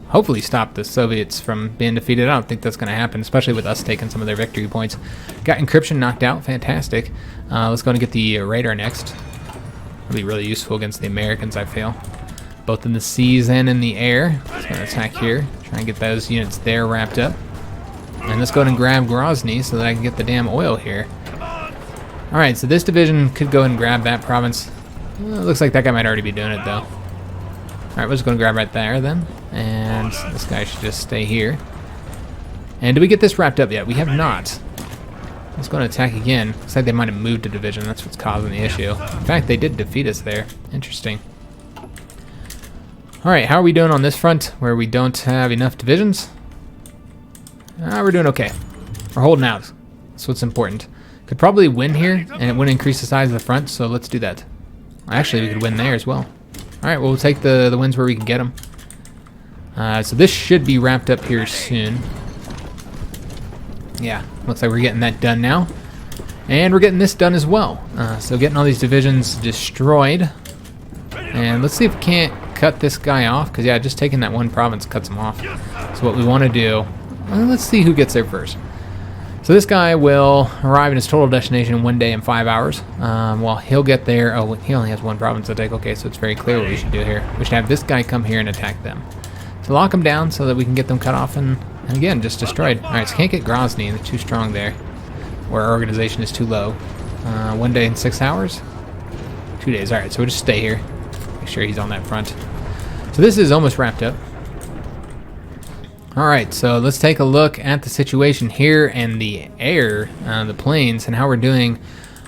hopefully stop the Soviets from being defeated. I don't think that's going to happen, especially with us taking some of their victory points. Got encryption knocked out. Fantastic. Let's go and get the radar next. It'll be really useful against the Americans, I feel. Both in the seas and in the air. Let's go and attack here. Try and get those units there wrapped up. And let's go ahead and grab Grozny so that I can get the damn oil here. Alright, so this division could go and grab that province. Well, it looks like that guy might already be doing it, though. Alright, we're just going to grab right there, then. And this guy should just stay here. And did we get this wrapped up yet? We have not. Let's go and attack again. Looks like they might have moved a division. That's what's causing the issue. In fact, they did defeat us there. Interesting. Alright, how are we doing on this front where we don't have enough divisions? We're doing okay. We're holding out. That's what's important. Could probably win here, and it wouldn't increase the size of the front, so let's do that. Actually, we could win there as well. Alright, well, we'll take the wins where we can get them. So this should be wrapped up here soon. Yeah, looks like we're getting that done now. And we're getting this done as well. So getting all these divisions destroyed. And let's see if we can't cut this guy off, because yeah, just taking that one province cuts him off. So what we want to do, well, let's see who gets there first. So this guy will arrive in his total destination in 1 day and 5 hours. Well, he'll get there. Oh, he only has one province to take. Okay, so it's very clear what we should do here. We should have this guy come here and attack them. To lock them down so that we can get them cut off and again, just destroyed. Alright, so can't get Grozny. They're too strong there. Or our organization is too low. 1 day and 6 hours? 2 days. Alright, so we'll just stay here. Make sure he's on that front. So this is almost wrapped up. Alright, so let's take a look at the situation here and the air, the planes, and how we're doing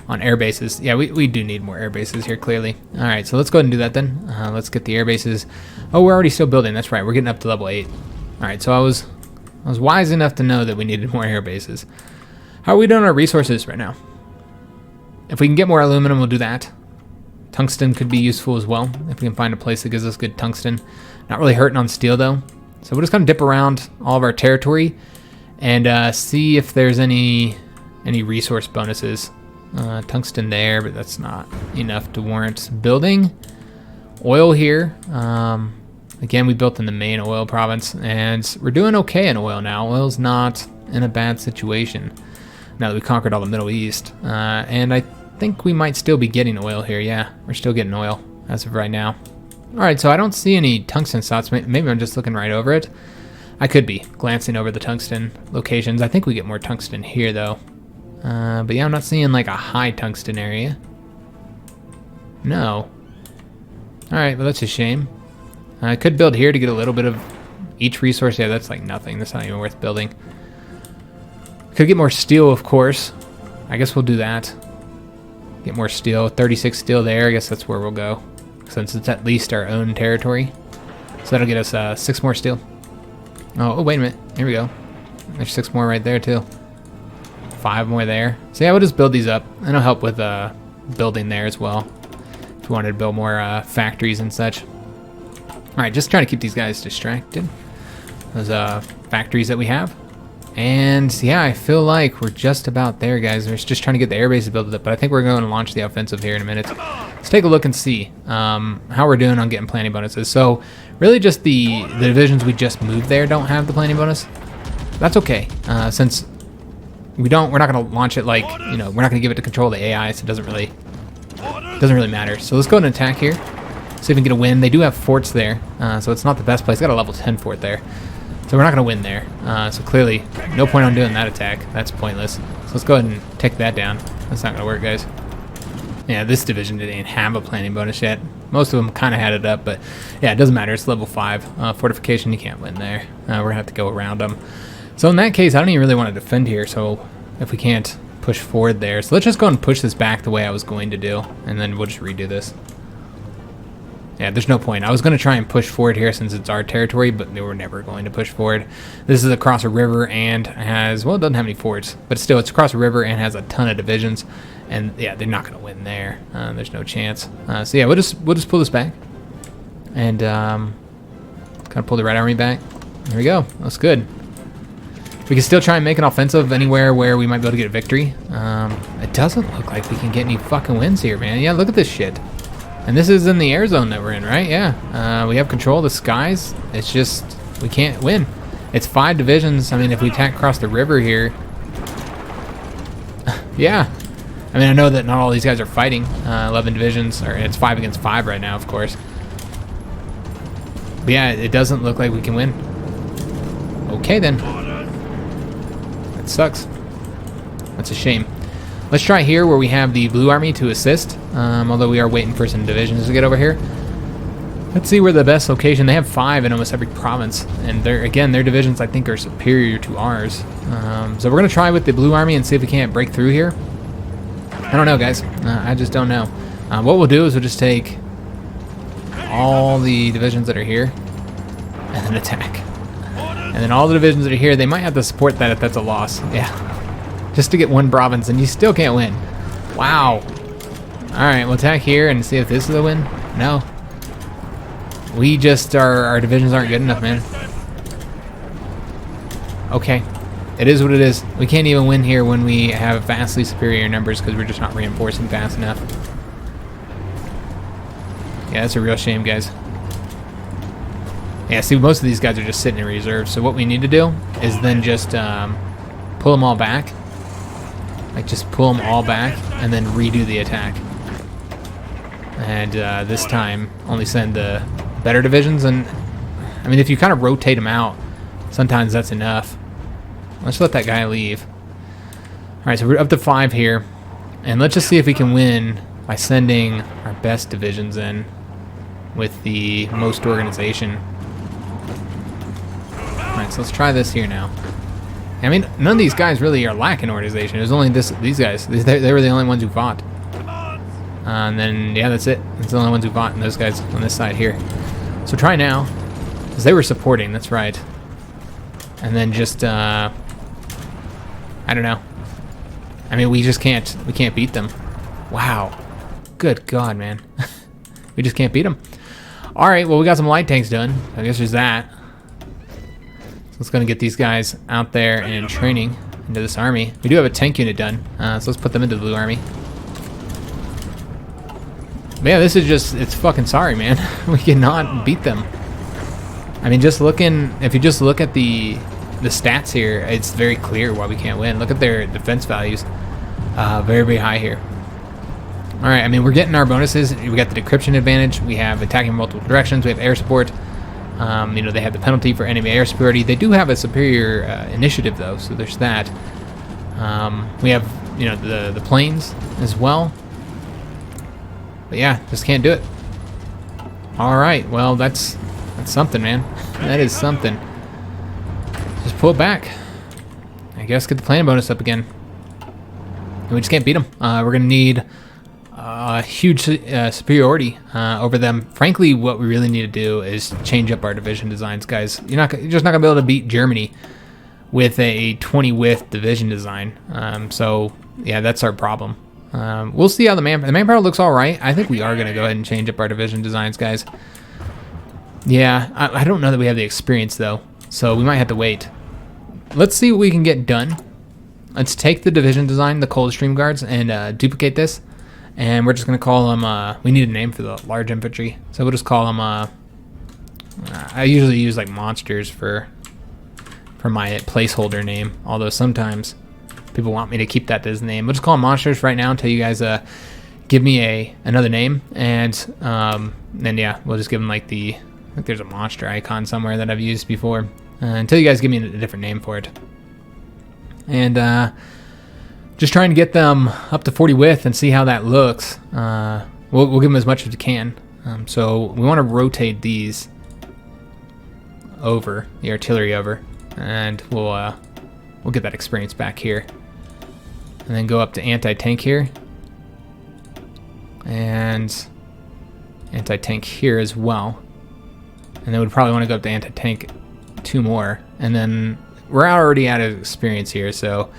on air bases. Yeah, we do need more air bases here, clearly. Alright, so let's go ahead and do that then. Let's get the air bases. Oh, we're already still building. That's right, we're getting up to level 8. Alright, so I was wise enough to know that we needed more air bases. How are we doing on our resources right now? If we can get more aluminum, we'll do that. Tungsten could be useful as well, if we can find a place that gives us good tungsten. Not really hurting on steel, though. So we'll just kind of dip around all of our territory and see if there's any resource bonuses. Tungsten there, but that's not enough to warrant building. Oil here. Again, we built in the main oil province, and we're doing okay in oil now. Oil's not in a bad situation now that we conquered all the Middle East. And I think we might still be getting oil here. Yeah, we're still getting oil as of right now. Alright, so I don't see any tungsten slots. Maybe I'm just looking right over it. I could be glancing over the tungsten locations. I think we get more tungsten here, though. But yeah, I'm not seeing like a high tungsten area. No. Alright, well that's a shame. I could build here to get a little bit of each resource. Yeah, that's like nothing. That's not even worth building. Could get more steel, of course. I guess we'll do that. Get more steel. 36 steel there. I guess that's where we'll go, since it's at least our own territory. So that'll get us 6 more steel. Oh, wait a minute. Here we go. There's 6 more right there, too. 5 more there. So yeah, we'll just build these up. And it'll help with building there as well, if we wanted to build more factories and such. Alright, just trying to keep these guys distracted. Those factories that we have. And yeah, I feel like we're just about there, guys. We're just trying to get the airbase built up, but I think we're going to launch the offensive here in a minute. Let's take a look and see how we're doing on getting planning bonuses. So really just the divisions we just moved there don't have the planning bonus. That's okay, since we're not going to launch it like, you know, we're not going to give it to control the AI, so it doesn't really matter. So let's go and attack here. See if we can get a win. They do have forts there, so it's not the best place. Got a level 10 fort there. So we're not going to win there. So clearly, no point on doing that attack. That's pointless. So let's go ahead and take that down. That's not going to work, guys. Yeah, this division didn't have a planning bonus yet. Most of them kind of had it up, but yeah, it doesn't matter. It's level 5. Fortification, you can't win there. We're going to have to go around them. So in that case, I don't even really want to defend here, so if we can't push forward there. So let's just go and push this back the way I was going to do, and then we'll just redo this. Yeah, there's no point. I was going to try and push forward here since it's our territory, but they were never going to push forward. This is across a river and has, well, it doesn't have any forts, but still, it's across a river and has a ton of divisions. And yeah, they're not going to win there. There's no chance. So yeah, we'll just pull this back and kind of pull the Red Army back. There we go. That's good. We can still try and make an offensive anywhere where we might be able to get a victory. It doesn't look like we can get any fucking wins here, man. Yeah, look at this shit. And this is in the air zone that we're in, right? Yeah. We have control of the skies. It's just, we can't win. It's 5 divisions. I mean, if we attack across the river here. Yeah. I mean, I know that not all these guys are fighting. 11 divisions, or it's 5 against 5 right now, of course. But yeah, it doesn't look like we can win. Okay, then. That sucks. That's a shame. Let's try here where we have the blue army to assist, although we are waiting for some divisions to get over here. Let's see where the best location. They have 5 in almost every province, and again, their divisions I think are superior to ours. So we're gonna try with the blue army and see if we can't break through here. I don't know, guys. I just don't know. What we'll do is we'll just take all the divisions that are here and then attack. And then all the divisions that are here, they might have to support that if that's a loss. Yeah. Just to get 1 province, and you still can't win. Wow. Alright, we'll attack here and see if this is a win. No. We just, our divisions aren't good enough, man. Okay. It is what it is. We can't even win here when we have vastly superior numbers because we're just not reinforcing fast enough. Yeah, that's a real shame, guys. Yeah, see, most of these guys are just sitting in reserve, so what we need to do is then just pull them all back. Like, just pull them all back and then redo the attack. And this time, only send the better divisions. And, I mean, if you kind of rotate them out, sometimes that's enough. Let's let that guy leave. Alright, so we're up to 5 here. And let's just see if we can win by sending our best divisions in with the most organization. Alright, so let's try this here now. I mean, none of these guys really are lacking organization. It was only these guys. They were the only ones who fought. And then, yeah, that's it. It's the only ones who fought, and those guys on this side here. So try now. Because they were supporting, that's right. And then just, I don't know. I mean, we can't beat them. Wow. Good God, man. We just can't beat them. Alright, well, we got some light tanks done. I guess there's that. Let's go and get these guys out there and in training into this army. We do have a tank unit done, so let's put them into the blue army. But yeah, this is just, it's fucking sorry, man. We cannot beat them. I mean, if you just look at the stats here, it's very clear why we can't win. Look at their defense values. Very, very high here. Alright, I mean, we're getting our bonuses. We got the decryption advantage. We have attacking multiple directions. We have air support. You know, they have the penalty for enemy air superiority. They do have a superior initiative, though, so there's that. We have, you know, the planes as well. But yeah, just can't do it. All right, well, that's something, man. That is something. Just pull it back. I guess get the planning bonus up again. And we just can't beat them. We're gonna need huge superiority over them. Frankly, what we really need to do is change up our division designs, guys. You're just not gonna be able to beat Germany with a 20 width division design. So yeah, that's our problem. We'll see how the manpower looks all right. I think we are gonna go ahead and change up our division designs, guys. Yeah, I don't know that we have the experience though, so we might have to wait. let's see what we can get done. Let's take the division design, the Coldstream Guards, and duplicate this. And we're just going to call them, we need a name for the large infantry. So we'll just call them, I usually use like monsters for my placeholder name. Although sometimes people want me to keep that as the name. We'll just call them monsters right now until you guys give me another name. And then yeah, we'll just give them like I think there's a monster icon somewhere that I've used before. Until you guys give me a different name for it. And just trying to get them up to 40 width and see how that looks. We'll give them as much as we can. So we want to rotate these over, the artillery over, and we'll get that experience back here. And then go up to anti-tank here. And anti-tank here as well. And then we'd probably want to go up to anti-tank 2 more. And then we're already out of experience here, so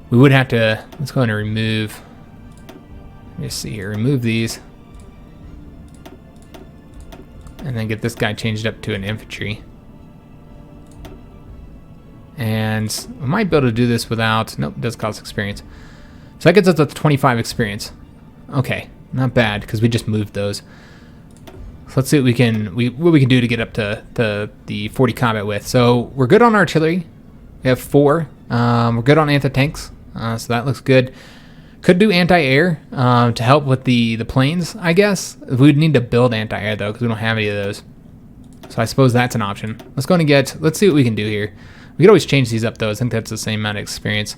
we would have to, let's go ahead and remove, let me see here, remove these. And then get this guy changed up to an infantry. And we might be able to do this without, nope, it does cost experience. So that gets us up to 25 experience. Okay, not bad, because we just moved those. So let's see what we can do to get up to the 40 combat width. So we're good on artillery. We have 4. We're good on anti-tanks, so that looks good. Could do anti-air to help with the planes, I guess. We'd need to build anti-air though, because we don't have any of those. So I suppose that's an option. Let's go and let's see what we can do here. We could always change these up though. I think that's the same amount of experience.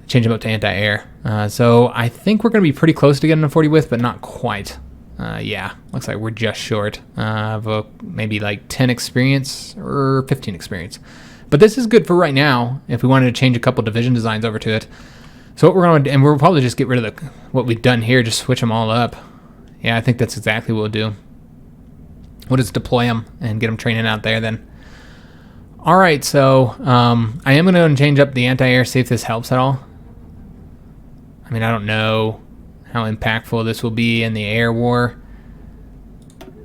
Change them up to anti-air. So I think we're going to be pretty close to getting a 40 width, but not quite. Yeah, looks like we're just short of maybe like 10 experience or 15 experience. But this is good for right now if we wanted to change a couple division designs over to it. So what we're going to do, and we'll probably just get rid of what we've done here, just switch them all up. Yeah, I think that's exactly what we'll do. We'll just deploy them and get them training out there then. All right, so I am going to change up the anti-air, see if this helps at all. I mean, I don't know how impactful this will be in the air war.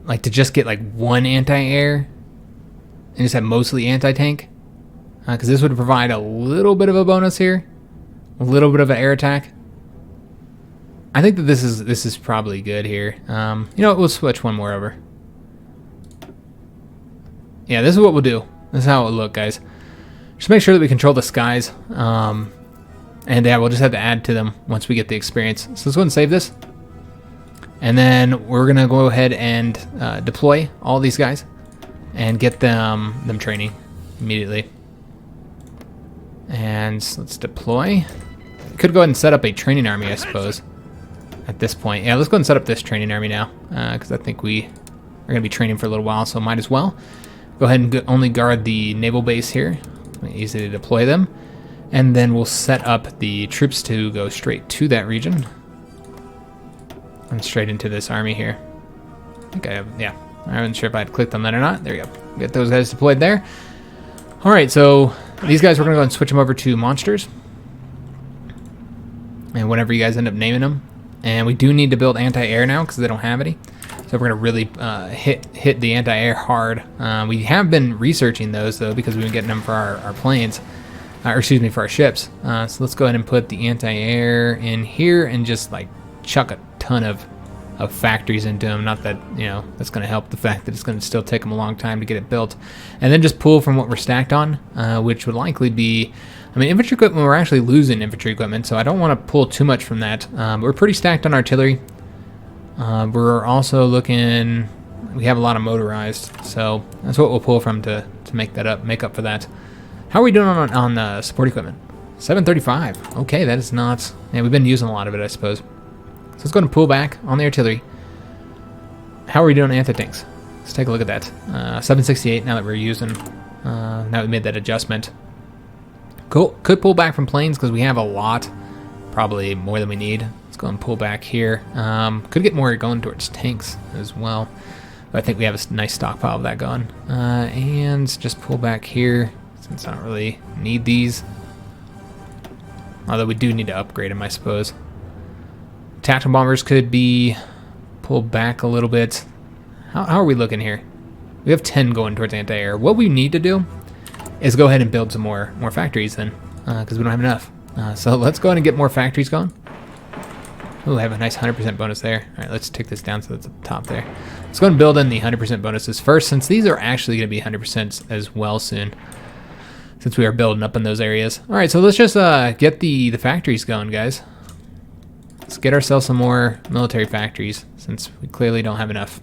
Like to just get like 1 anti-air and just have mostly anti-tank. Because this would provide a little bit of a bonus here. A little bit of an air attack. I think that this is probably good here. You know what, we'll switch one more over. Yeah, this is what we'll do. This is how it will look, guys. Just make sure that we control the skies. And yeah, we'll just have to add to them once we get the experience. So let's go ahead and save this. And then we're going to go ahead and deploy all these guys and get them training immediately. And let's deploy. Could go ahead and set up a training army, I suppose, at this point. Yeah, let's go ahead and set up this training army now, because I think we are going to be training for a little while, so might as well. Go ahead and only guard the naval base here. Easy to deploy them. And then we'll set up the troops to go straight to that region. And straight into this army here. I think I have, yeah. I wasn't sure if I had clicked on that or not. There you go. Get those guys deployed there. Alright, so these guys, we're going to go and switch them over to monsters. And whatever you guys end up naming them. And we do need to build anti-air now because they don't have any. So we're going to really hit the anti-air hard. We have been researching those, though, because we've been getting them for our planes. Or excuse me, for our ships. So let's go ahead and put the anti-air in here and just like chuck a ton of factories into them. Not that, you know, that's going to help the fact that it's going to still take them a long time to get it built. And then just pull from what we're stacked on, which would likely be, I mean, infantry equipment, we're actually losing infantry equipment, so I don't want to pull too much from that. We're pretty stacked on artillery. We're also looking, we have a lot of motorized, so that's what we'll pull from to make up for that. How are we doing on support equipment? 735. Okay, that is not, yeah, we've been using a lot of it, I suppose. So let's go and pull back on the artillery. How are we doing on anti-tanks? Let's take a look at that. 768 now that we're using, now that we made that adjustment. Cool, could pull back from planes because we have a lot, probably more than we need. Let's go and pull back here. Could get more going towards tanks as well. But I think we have a nice stockpile of that going. And just pull back here. Since I don't really need these. Although we do need to upgrade them, I suppose. Tactical bombers could be pulled back a little bit. How are we looking here? We have 10 going towards anti-air. What we need to do is go ahead and build some more factories then, because we don't have enough. So let's go ahead and get more factories going. Oh, I have a nice 100% bonus there. All right, let's take this down so that's at the top there. Let's go ahead and build in the 100% bonuses first, since these are actually going to be 100% as well soon, since we are building up in those areas. All right, so let's just get the factories going, guys. Let's get ourselves some more military factories, since we clearly don't have enough.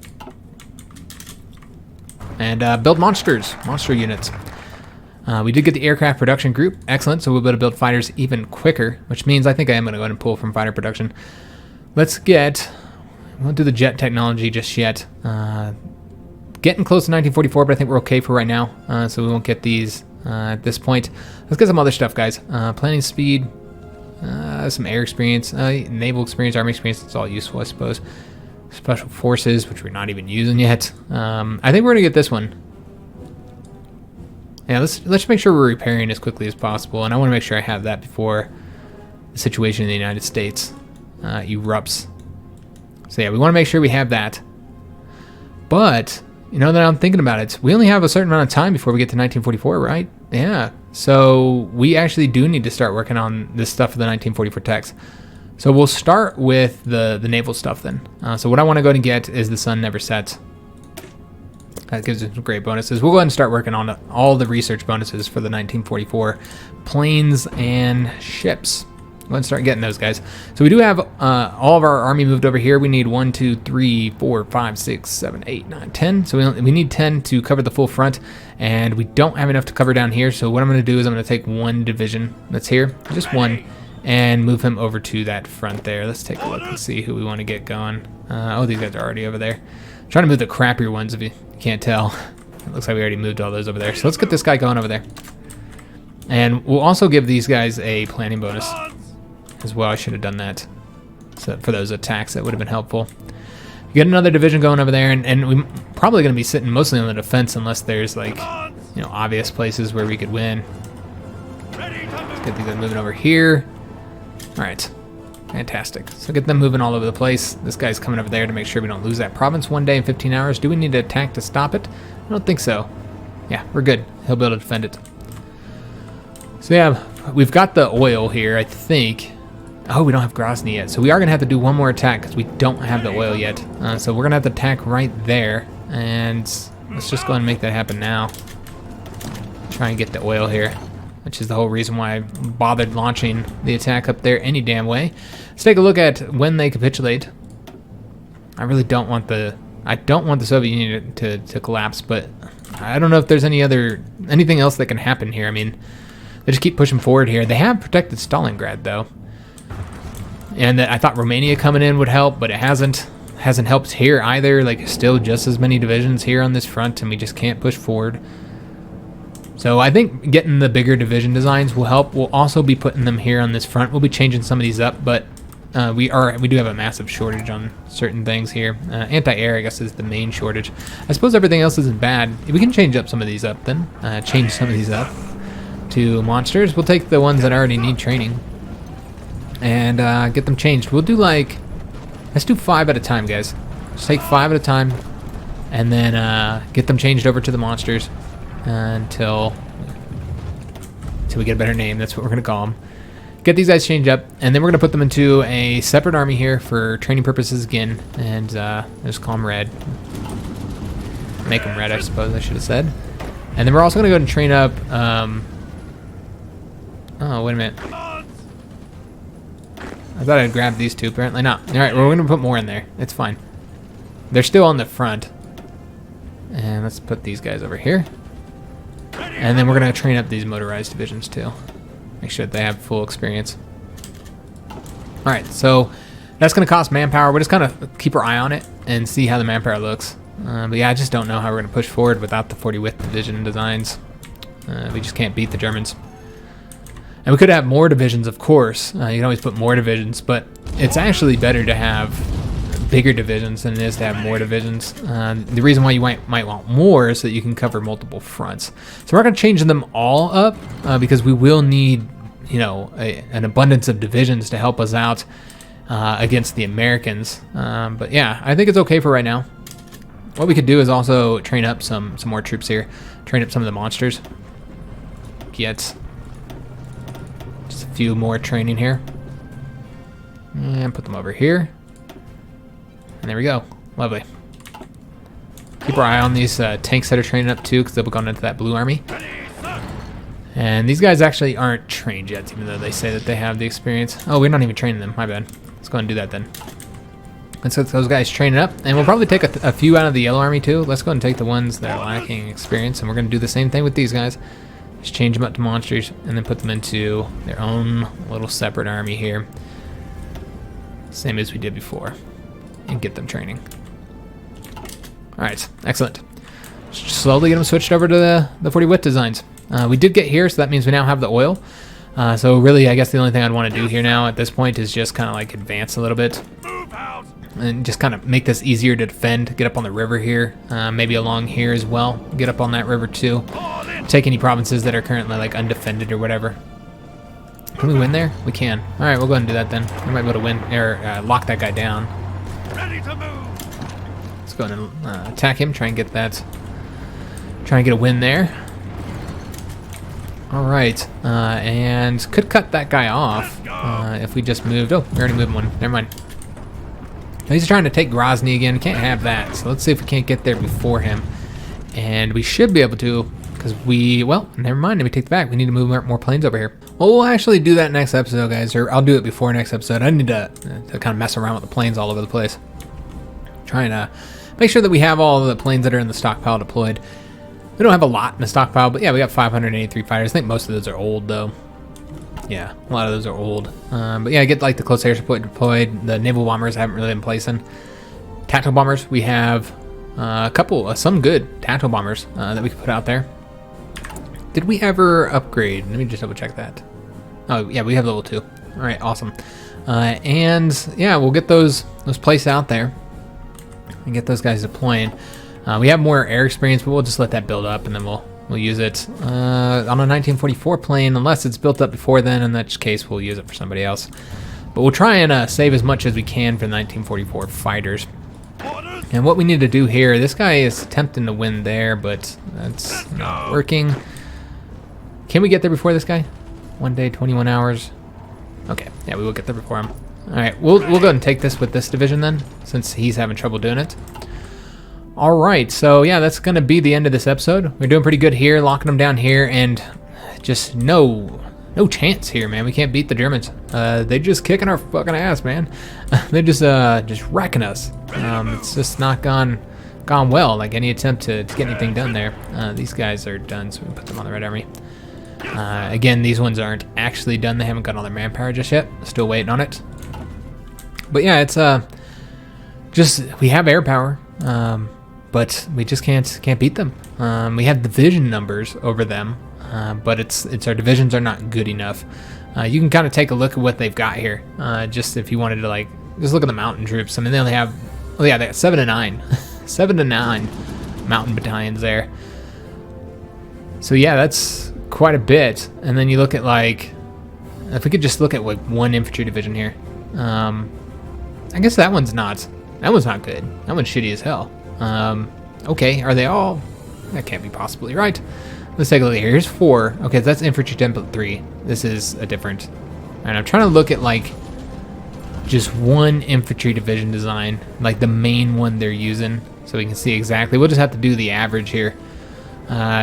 And build monster units. We did get the aircraft production group. Excellent, so we'll be able to build fighters even quicker, which means I think I am going to go ahead and pull from fighter production. Let's get... we won't do the jet technology just yet. Getting close to 1944, but I think we're okay for right now, so we won't get these at this point. Let's get some other stuff, guys. Planning speed, some air experience, naval experience, army experience. It's all useful, I suppose. Special forces, which we're not even using yet. I think we're going to get this one. Yeah, let's make sure we're repairing as quickly as possible, and I want to make sure I have that before the situation in the United States erupts. So yeah, we want to make sure we have that. But, you know, that I'm thinking about it, we only have a certain amount of time before we get to 1944, right? Yeah, so we actually do need to start working on this stuff for the 1944 techs. So we'll start with the naval stuff then. So what I want to go and get is the sun never sets. That gives us some great bonuses. We'll go ahead and start working on all the research bonuses for the 1944 planes and ships. Go ahead and start getting those, guys. So we do have all of our army moved over here. We need 1, 2, 3, 4, 5, 6, 7, 8, 9, 10. So we need 10 to cover the full front, and we don't have enough to cover down here. So what I'm going to do is I'm going to take one division that's here, just one, and move him over to that front there. Let's take a look and see who we want to get going. Oh, these guys are already over there. I'm trying to move the crappier ones if you can't tell. It looks like we already moved all those over there. So let's get this guy going over there. And we'll also give these guys a planning bonus as well. I should have done that. So for those attacks, that would have been helpful. Get another division going over there, and we're probably going to be sitting mostly on the defense unless there's, like, you know, obvious places where we could win. Let's get these guys moving over here. All right. Fantastic. So get them moving all over the place. This guy's coming over there to make sure we don't lose that province one day in 15 hours. Do we need to attack to stop it? I don't think so. Yeah, we're good. He'll be able to defend it. So yeah, we've got the oil here, I think. Oh, we don't have Grozny yet. So we are going to have to do one more attack because we don't have the oil yet. So we're going to have to attack right there. And let's just go ahead and make that happen now. Try and get the oil here, which is the whole reason why I bothered launching the attack up there any damn way. Let's take a look at when they capitulate. I really don't want the Soviet Union to collapse, but I don't know if there's anything else that can happen here. I mean, they just keep pushing forward here. They have protected Stalingrad though, and I thought Romania coming in would help, but it hasn't helped here either. Like, still just as many divisions here on this front, and we just can't push forward. So I think getting the bigger division designs will help. We'll also be putting them here on this front. We'll be changing some of these up, but we do have a massive shortage on certain things here. Anti-air, I guess, is the main shortage. I suppose everything else isn't bad. We can change up some of these up then. Change some of these up to monsters. We'll take the ones that already need training and get them changed. We'll do let's do 5 at a time, guys. Just take 5 at a time and then get them changed over to the monsters. Until we get a better name. That's what we're going to call them. Get these guys changed up, and then we're going to put them into a separate army here for training purposes again, and just call them red. Make them red, I suppose I should have said. And then we're also going to go ahead and train up... oh, wait a minute. I thought I'd grab these two, apparently not. Alright, we're going to put more in there. It's fine. They're still on the front. And let's put these guys over here. And then we're going to train up these motorized divisions too. Make sure that they have full experience. Alright, so that's going to cost manpower. We're just going to keep our eye on it and see how the manpower looks. But yeah, I just don't know how we're going to push forward without the 40th division designs. We just can't beat the Germans. And we could have more divisions, of course. You can always put more divisions, but it's actually better to have bigger divisions than it is to have more divisions. The reason why you might want more is so that you can cover multiple fronts. So we're not going to change them all up because we will need, you know, an abundance of divisions to help us out against the Americans. But yeah, I think it's okay for right now. What we could do is also train up some more troops here, train up some of the monsters. work yet. Just a few more training here. And put them over here. And there we go. Lovely. Keep our eye on these tanks that are training up too, because they'll be going into that blue army. And these guys actually aren't trained yet, even though they say that they have the experience. Oh, we're not even training them. My bad. Let's go ahead and do that then. Let's get those guys training up. And we'll probably take a few out of the yellow army too. Let's go ahead and take the ones that are lacking experience. And we're going to do the same thing with these guys. Just change them up to monsters and then put them into their own little separate army here. Same as we did before. And get them training. Alright, excellent. Slowly get them switched over to the 40 wit designs. We did get here, so that means we now have the oil. So really, I guess the only thing I'd want to do here now at this point is just kind of like advance a little bit. And just kind of make this easier to defend. Get up on the river here. Maybe along here as well. Get up on that river too. Take any provinces that are currently like undefended or whatever. Can we win there? We can. Alright, we'll go ahead and do that then. We might be able to win, or lock that guy down. Ready to move. Let's go ahead and attack him. Try and get that. Try and get a win there. Alright, and could cut that guy off if we just moved. Oh, we already moved one. Never mind. He's trying to take Grozny again. Can't have that. So let's see if we can't get there before him. And we should be able to, because well, never mind. Let me take it back. We need to move more planes over here. Well, we'll actually do that next episode, guys. Or I'll do it before next episode. I need to kind of mess around with the planes all over the place. Trying to make sure that we have all of the planes that are in the stockpile deployed. We don't have a lot in the stockpile, but yeah, we got 583 fighters. I think most of those are old, though. Yeah, a lot of those are old. But yeah, get like the close air support deployed. The naval bombers I haven't really been placing. Tactical bombers, we have a couple, some good tactical bombers that we can put out there. Did we ever upgrade? Let me just double check that. Oh yeah, we have level 2. All right, awesome. And yeah, we'll get those placed out there and get those guys deploying. We have more air experience, but we'll just let that build up, and then we'll use it on a 1944 plane, unless it's built up before then. In that case, we'll use it for somebody else. But we'll try and save as much as we can for the 1944 fighters. And what we need to do here, this guy is attempting to win there, but that's not working. Can we get there before this guy? 1 day, 21 hours. Okay, yeah, we will get there before him. All right, we'll go ahead and take this with this division then, since he's having trouble doing it. All right, so yeah, that's going to be the end of this episode. We're doing pretty good here, locking them down here, and just no chance here, man. We can't beat the Germans. They're just kicking our fucking ass, man. They're just wrecking us. It's just not gone well. Like any attempt to get anything done there. These guys are done, so we can put them on the Red Army. Again, these ones aren't actually done. They haven't got all their manpower just yet. Still waiting on it. But yeah, it's just we have air power. But we just can't beat them. We have division numbers over them, but it's our divisions are not good enough. You can kind of take a look at what they've got here. Just if you wanted to like just look at the mountain troops. I mean, they only have, well, yeah, they got 7 to 9, 7 to 9 mountain battalions there. So yeah, that's quite a bit. And then you look at like, if we could just look at like one infantry division here. I guess that one's not good. That one's shitty as hell. Okay, are they all? That can't be possibly right. Let's take a look here. Here's 4. Okay, that's infantry template 3. This is a different. And I'm trying to look at like just one infantry division design, like the main one they're using, so we can see exactly. We'll just have to do the average here.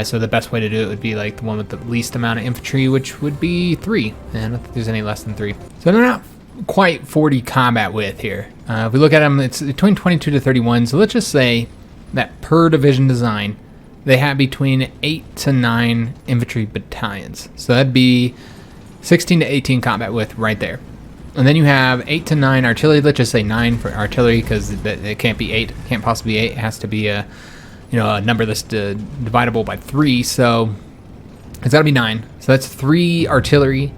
So the best way to do it would be like the one with the least amount of infantry, which would be 3. And I don't think there's any less than 3. So they're not quite 40 combat width here. If we look at them, it's between 22 to 31. So let's just say that per division design, they have between 8 to 9 infantry battalions. So that'd be 16 to 18 combat width right there. And then you have 8 to 9 artillery. Let's just say 9 for artillery, because it can't be 8. It can't possibly be 8. It has to be a number that's dividable by 3. So it's got to be 9. So that's 3 artillery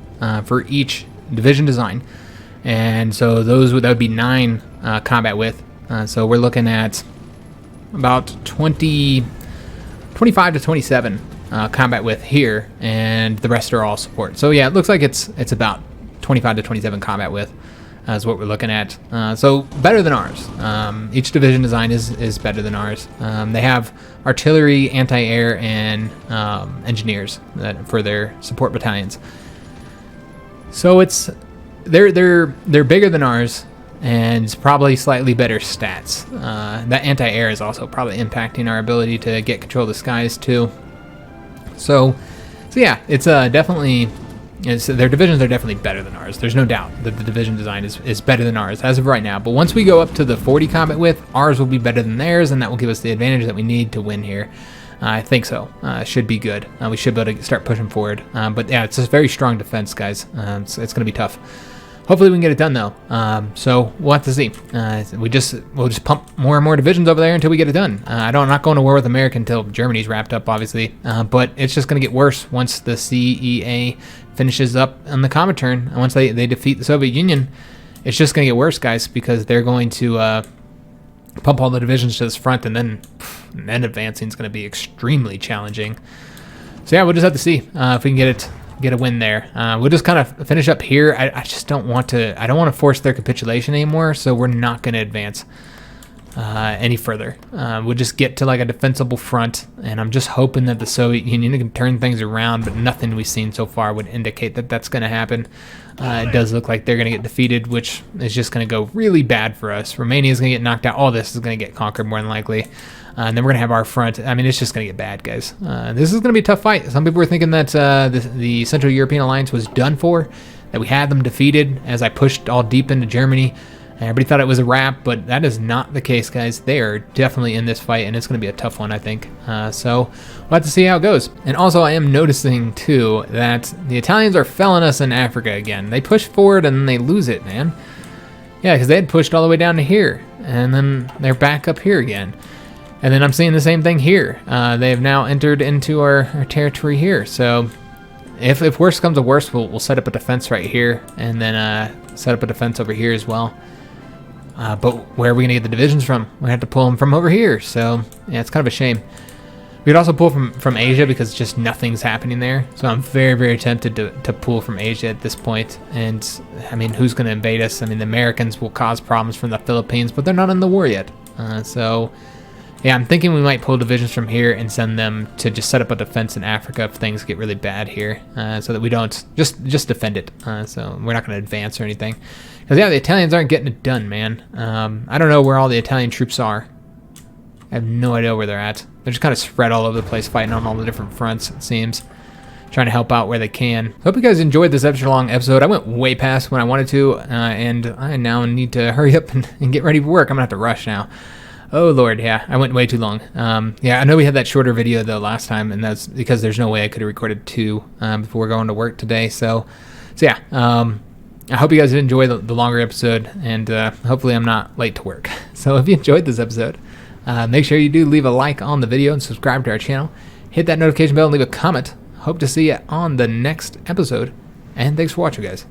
for each division design. And so that would be 9 combat width. So we're looking at about 25 to 27 combat width here, and the rest are all support. So yeah, it looks like it's about 25 to 27 combat width is what we're looking at. So better than ours. Each division design is better than ours. They have artillery, anti-air, and engineers for their support battalions. So they're bigger than ours and probably slightly better stats. That anti-air is also probably impacting our ability to get control of the skies too. So yeah, it's definitely. Their divisions are definitely better than ours. There's no doubt that the division design is better than ours as of right now. But once we go up to the 40 combat width, ours will be better than theirs, and that will give us the advantage that we need to win here. I think so. Should be good. We should be able to start pushing forward. But yeah, it's a very strong defense, guys. It's going to be tough. Hopefully we can get it done though. So we'll have to see. We'll just pump more and more divisions over there until we get it done. I'm not going to war with America until Germany's wrapped up, obviously. But it's just going to get worse once the CEA finishes up on the Comintern. And once they defeat the Soviet Union, it's just going to get worse, guys, because they're going to pump all the divisions to this front, and then advancing is going to be extremely challenging. So yeah, we'll just have to see if we can get a win there. We'll just kind of finish up here. I just don't want to. I don't want to force their capitulation anymore. So we're not going to advance any further. We'll just get to like a defensible front, and I'm just hoping that the Soviet Union can turn things around. But nothing we've seen so far would indicate that that's going to happen. It does look like they're going to get defeated, which is just going to go really bad for us. Romania is going to get knocked out. All this is going to get conquered more than likely. And then we're going to have our front. I mean, it's just going to get bad, guys. This is going to be a tough fight. Some people were thinking that the Central European Alliance was done for, that we had them defeated as I pushed all deep into Germany. Everybody thought it was a wrap, but that is not the case, guys. They are definitely in this fight, and it's going to be a tough one, I think. So we'll have to see how it goes. And also, I am noticing, too, that the Italians are felling us in Africa again. They push forward, and then they lose it, man. Yeah, because they had pushed all the way down to here, and then they're back up here again. And then I'm seeing the same thing here. They have now entered into our territory here. So if worse comes to worse, we'll set up a defense right here, and then set up a defense over here as well. But where are we going to get the divisions from? We have to pull them from over here. So yeah, it's kind of a shame. We could also pull from Asia because just nothing's happening there. So I'm very, very tempted to pull from Asia at this point. And I mean, who's going to invade us? I mean, the Americans will cause problems from the Philippines, but they're not in the war yet. So yeah, I'm thinking we might pull divisions from here and send them to just set up a defense in Africa if things get really bad here, so that we don't just defend it. So we're not going to advance or anything. Because yeah, the Italians aren't getting it done, man. I don't know where all the Italian troops are. I have no idea where they're at. They're just kind of spread all over the place, fighting on all the different fronts, it seems. Trying to help out where they can. Hope you guys enjoyed this extra long episode. I went way past when I wanted to, and I now need to hurry up and get ready for work. I'm going to have to rush now. Oh Lord, yeah, I went way too long. Yeah, I know we had that shorter video though last time, and that's because there's no way I could have recorded two before going to work today. So yeah, I hope you guys did enjoy the longer episode, and hopefully I'm not late to work. So if you enjoyed this episode, make sure you do leave a like on the video and subscribe to our channel. Hit that notification bell and leave a comment. Hope to see you on the next episode, and thanks for watching, guys.